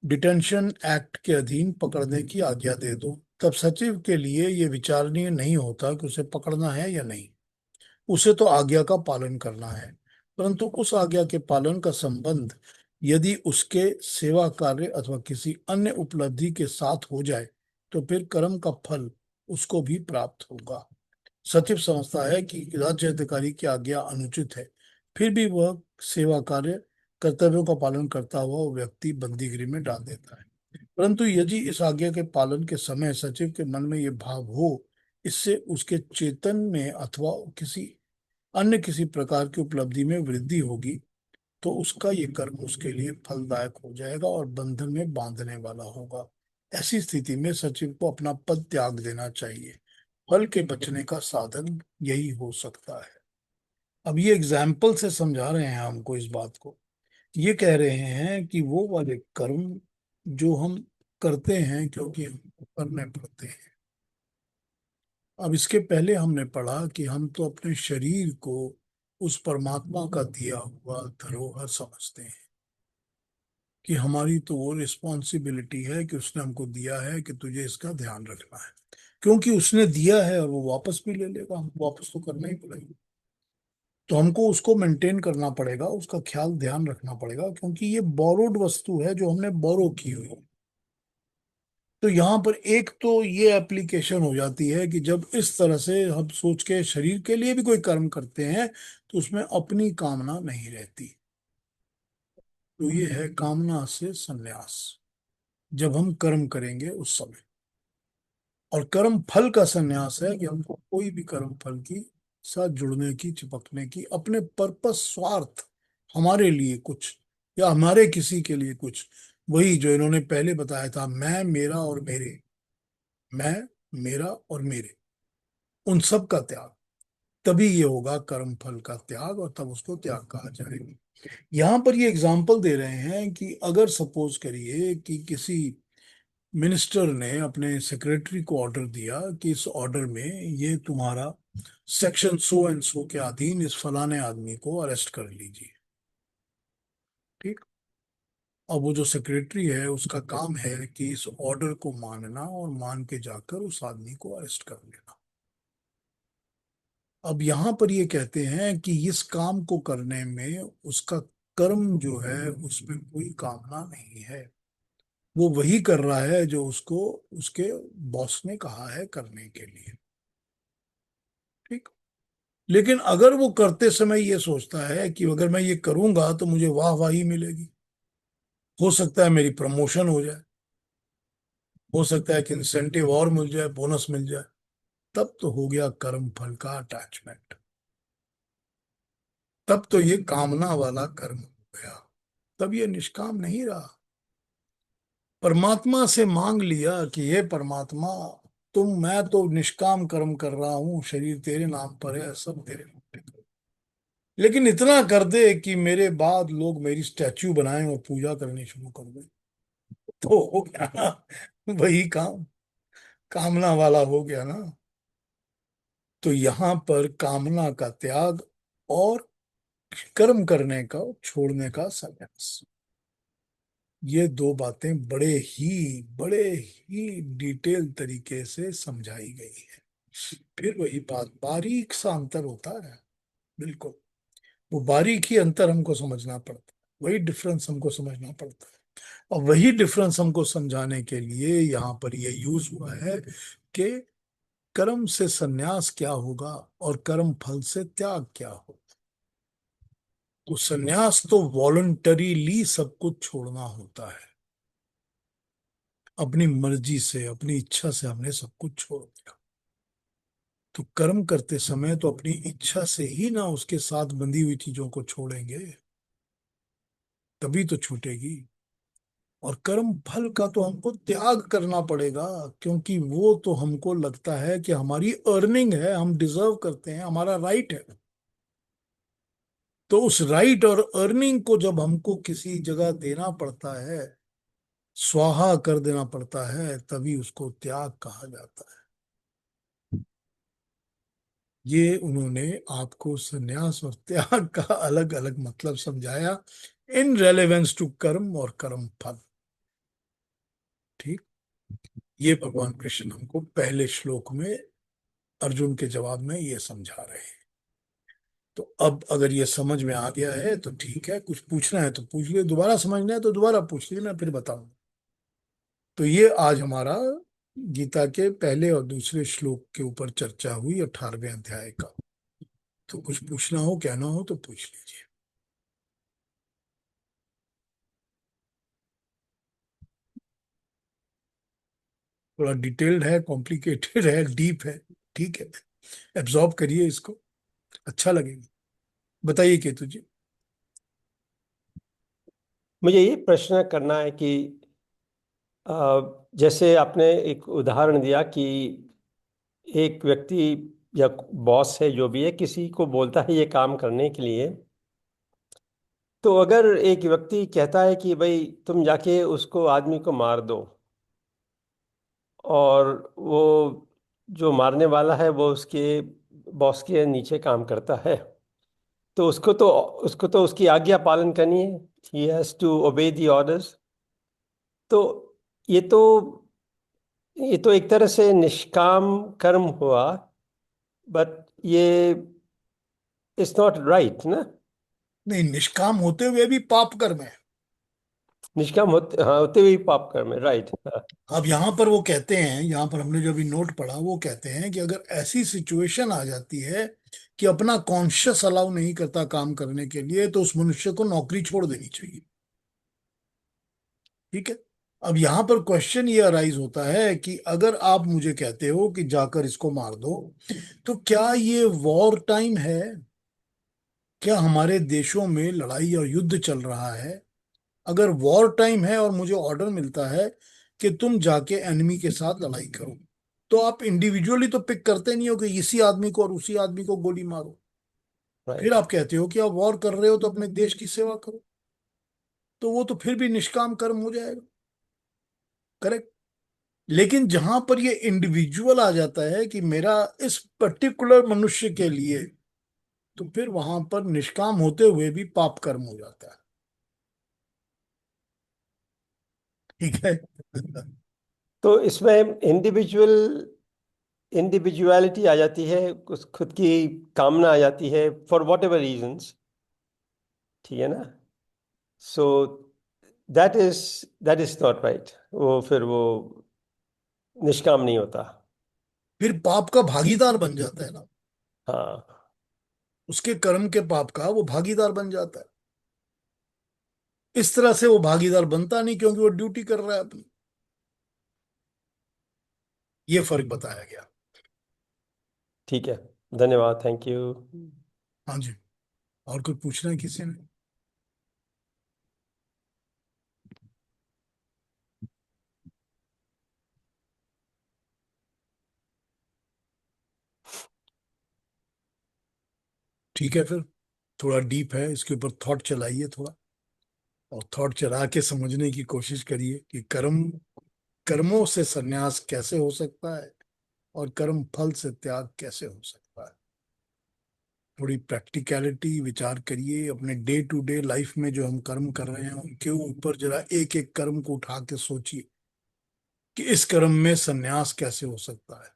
डिटेंशन एक्ट के अधीन पकड़ने की आज्ञा दे दो। तब सचिव के लिए यह विचारणीय नहीं होता कि उसे पकड़ना है या नहीं, उसे तो आज्ञा का पालन करना है। परंतु उस आज्ञा के पालन का संबंध यदि उसके सेवा कार्य अथवा किसी अन्य उपलब्धि के साथ हो जाए तो फिर कर्म का फल उसको भी प्राप्त होगा। सचिव समझता है कि राज्य अधिकारी की आज्ञा अनुचित है, फिर भी वह सेवा कार्य कर्तव्यों का पालन करता हुआ वो व्यक्ति बंदीगृह में डाल देता है। परंतु यदि इस आज्ञा के पालन के समय सचिव के मन में यह भाव हो, इससे उसके चेतन में अथवा किसी प्रकार की उपलब्धि में वृद्धि होगी, तो उसका ये कर्म उसके लिए फलदायक हो जाएगा और बंधन में बांधने वाला होगा। ऐसी स्थिति में सचिव को अपना पद त्याग देना चाहिए। फल के बचने का साधन यही हो सकता है। अब ये एग्जाम्पल से समझा रहे हैं हमको इस बात को। ये कह रहे हैं कि वो वाले कर्म जो हम करते हैं क्योंकि हमको करने पड़ते हैं। अब इसके पहले हमने पढ़ा कि हम तो अपने शरीर को उस परमात्मा का दिया हुआ धरोहर समझते हैं कि हमारी तो वो रिस्पॉन्सिबिलिटी है कि उसने हमको दिया है कि तुझे इसका ध्यान रखना है, क्योंकि उसने दिया है और वो वापस भी ले लेगा, हमको वापस तो करना ही पड़ेगा। तो हमको उसको मेंटेन करना पड़ेगा, उसका ख्याल ध्यान रखना पड़ेगा, क्योंकि ये बोरोड वस्तु है जो हमने बोरो की हुई है। तो यहाँ पर एक तो ये एप्लीकेशन हो जाती है कि जब इस तरह से हम सोच के शरीर के लिए भी कोई कर्म करते हैं तो उसमें अपनी कामना नहीं रहती। तो ये है कामना से संन्यास, जब हम कर्म करेंगे उस समय। और कर्म फल का संन्यास है कि हमको कोई भी कर्म फल की साथ जुड़ने की, चिपकने की, अपने पर्पस, स्वार्थ, हमारे लिए कुछ या हमारे किसी के लिए कुछ, वही जो इन्होंने पहले बताया था, मैं, मेरा और मेरे, मैं, मेरा और मेरे, उन सब का त्याग। तभी ये होगा कर्म फल का त्याग, और तब उसको त्याग कहा जाएगा। यहाँ पर ये एग्जाम्पल दे रहे हैं कि अगर सपोज करिए कि किसी मिनिस्टर ने अपने सेक्रेटरी को ऑर्डर दिया कि इस ऑर्डर में ये तुम्हारा सेक्शन सो एंड सो के अधीन इस फलाने आदमी को अरेस्ट कर लीजिए। ठीक। अब वो जो सेक्रेटरी है उसका काम है कि इस ऑर्डर को मानना और मान के जाकर उस आदमी को अरेस्ट कर लेना। अब यहाँ पर ये कहते हैं कि इस काम को करने में उसका कर्म जो है उसमें कोई कामना नहीं है, वो वही कर रहा है जो उसको उसके बॉस ने कहा है करने के लिए। ठीक। लेकिन अगर वो करते समय ये सोचता है कि अगर मैं ये करूंगा तो मुझे वाहवाही मिलेगी, हो सकता है मेरी प्रमोशन हो जाए, हो सकता है कि इंसेंटिव और मिल जाए, बोनस मिल जाए, तब तो हो गया कर्म फल का अटैचमेंट, तब तो ये कामना वाला कर्म हो गया, तब ये निष्काम नहीं रहा। परमात्मा से मांग लिया कि हे परमात्मा, मैं तो निष्काम कर्म कर रहा हूँ, शरीर तेरे नाम पर है, सब तेरे नाम पे कर, लेकिन इतना कर दे कि मेरे बाद लोग मेरी स्टैच्यू बनाएं और पूजा करनी शुरू कर दें, तो हो गया ना, वही काम, कामना वाला हो गया ना। तो यहाँ पर कामना का त्याग और कर्म करने का, छोड़ने का संन्यास, ये दो बातें बड़े ही डिटेल तरीके से समझाई गई है। फिर वही बात, बारीक सा अंतर होता है, बिल्कुल वो बारीक ही अंतर हमको समझना पड़ता है, वही डिफरेंस हमको समझना पड़ता है। और वही डिफरेंस हमको समझाने के लिए यहाँ पर ये यूज हुआ है कि कर्म से संन्यास क्या होगा और कर्म फल से त्याग क्या होगा। तो संन्यास तो वॉलंटरीली सब कुछ छोड़ना होता है, अपनी मर्जी से, अपनी इच्छा से हमने सब कुछ छोड़ दिया। तो कर्म करते समय तो अपनी इच्छा से ही ना उसके साथ बंधी हुई चीजों को छोड़ेंगे, तभी तो छूटेगी। और कर्म फल का तो हमको त्याग करना पड़ेगा, क्योंकि वो तो हमको लगता है कि हमारी अर्निंग है, हम डिजर्व करते हैं, हमारा राइट है। तो उस राइट और अर्निंग को जब हमको किसी जगह देना पड़ता है, स्वाहा कर देना पड़ता है, तभी उसको त्याग कहा जाता है। ये उन्होंने आपको संन्यास और त्याग का अलग अलग मतलब समझाया, इन रेलेवेंस टू कर्म और कर्म फल। ठीक। ये भगवान कृष्ण हमको पहले श्लोक में अर्जुन के जवाब में ये समझा रहे हैं। तो अब अगर ये समझ में आ गया है तो ठीक है, कुछ पूछना है तो पूछ लिया, दोबारा समझना है तो दोबारा पूछ लिया, मैं फिर बताऊंगा। तो ये आज हमारा गीता के पहले और दूसरे श्लोक के ऊपर चर्चा हुई, 18वें अध्याय का। तो कुछ पूछना हो, कहना हो तो पूछ लीजिए। थोड़ा डिटेल्ड है, कॉम्प्लिकेटेड है, डीप है, ठीक है, एब्जॉर्ब करिए इसको, अच्छा लगेगा। बताइए केतु जी। मुझे ये प्रश्न करना है कि जैसे आपने एक उदाहरण दिया कि एक व्यक्ति या बॉस है जो भी है किसी को बोलता है ये काम करने के लिए, तो अगर एक व्यक्ति कहता है कि भाई तुम जाके उसको आदमी को मार दो, और वो जो मारने वाला है वो उसके बॉस के नीचे काम करता है, तो उसको तो उसकी आज्ञा पालन करनी है। He has to obey the orders. तो ये तो ये तो एक तरह से निष्काम कर्म हुआ, बट ये इट्स नॉट राइट ना। नहीं, निष्काम होते हुए भी पाप कर्म है। निष्काम होते हुए ही पाप कर्म है, राइट। हाँ, अब यहाँ पर वो कहते हैं, यहाँ पर हमने जो अभी नोट पढ़ा, वो कहते हैं कि अगर ऐसी सिचुएशन आ जाती है कि अपना कॉन्शियस अलाउ नहीं करता काम करने के लिए, तो उस मनुष्य को नौकरी छोड़ देनी चाहिए। ठीक है। अब यहाँ पर क्वेश्चन ये अराइज होता है कि अगर आप मुझे कहते हो कि जाकर इसको मार दो, तो क्या ये वॉर टाइम है? क्या हमारे देशों में लड़ाई और युद्ध चल रहा है? अगर वॉर टाइम है और मुझे ऑर्डर मिलता है कि तुम जाके एनिमी के साथ लड़ाई करो, तो आप इंडिविजुअली तो पिक करते नहीं हो कि इसी आदमी को और उसी आदमी को गोली मारो। फिर राइट। आप कहते हो कि आप वॉर कर रहे हो तो अपने देश की सेवा करो, तो वो तो फिर भी निष्काम कर्म हो जाएगा। करेक्ट। लेकिन जहां पर ये इंडिविजुअल आ जाता है कि मेरा इस पर्टिकुलर मनुष्य के लिए, तो फिर वहां पर निष्काम होते हुए भी पाप कर्म हो जाता है। ठीक है। तो इसमें इंडिविजुअलिटी आ जाती है, उस खुद की कामना आ जाती है, फॉर वॉट एवर रीजंस। ठीक है ना। So that is not right. फिर वो निष्काम नहीं होता। फिर पाप का भागीदार बन जाता है ना, हाँ। उसके कर्म के पाप का वो भागीदार बन जाता है। इस तरह से वो भागीदार बनता नहीं, क्योंकि वो ड्यूटी कर रहा है अपनी। ये फर्क बताया गया। ठीक है, धन्यवाद, थैंक यू। हाँ जी। और कुछ पूछना है किसी ने? ठीक है, फिर थोड़ा डीप है, इसके ऊपर थॉट चलाइए थोड़ा, और थॉट चला के समझने की कोशिश करिए कि कर्मों से संन्यास कैसे हो सकता है, और कर्म फल से त्याग कैसे हो सकता है। थोड़ी प्रैक्टिकलिटी विचार करिए, अपने डे टू डे लाइफ में जो हम कर्म कर रहे हैं उनके ऊपर जरा एक एक कर्म को उठा के सोचिए कि इस कर्म में संन्यास कैसे हो सकता है,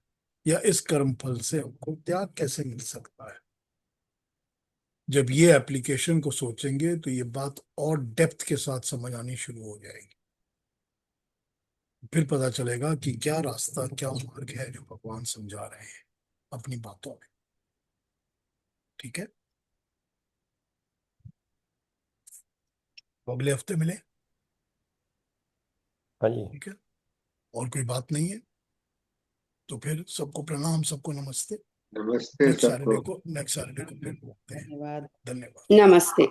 या इस कर्म फल से हमको त्याग कैसे मिल सकता है। जब ये एप्लीकेशन को सोचेंगे तो ये बात और डेप्थ के साथ समझ आनी शुरू हो जाएगी। फिर पता चलेगा कि क्या रास्ता, क्या मार्ग है जो भगवान समझा रहे हैं अपनी बातों में। ठीक है। तो अगले हफ्ते मिले। हाँ जी। ठीक है। और कोई बात नहीं है तो फिर सबको प्रणाम, सबको नमस्ते। नमस्ते सबको। नेक्स्ट सैटरडे को फिर मिलते हैं। धन्यवाद। धन्यवाद। नमस्ते।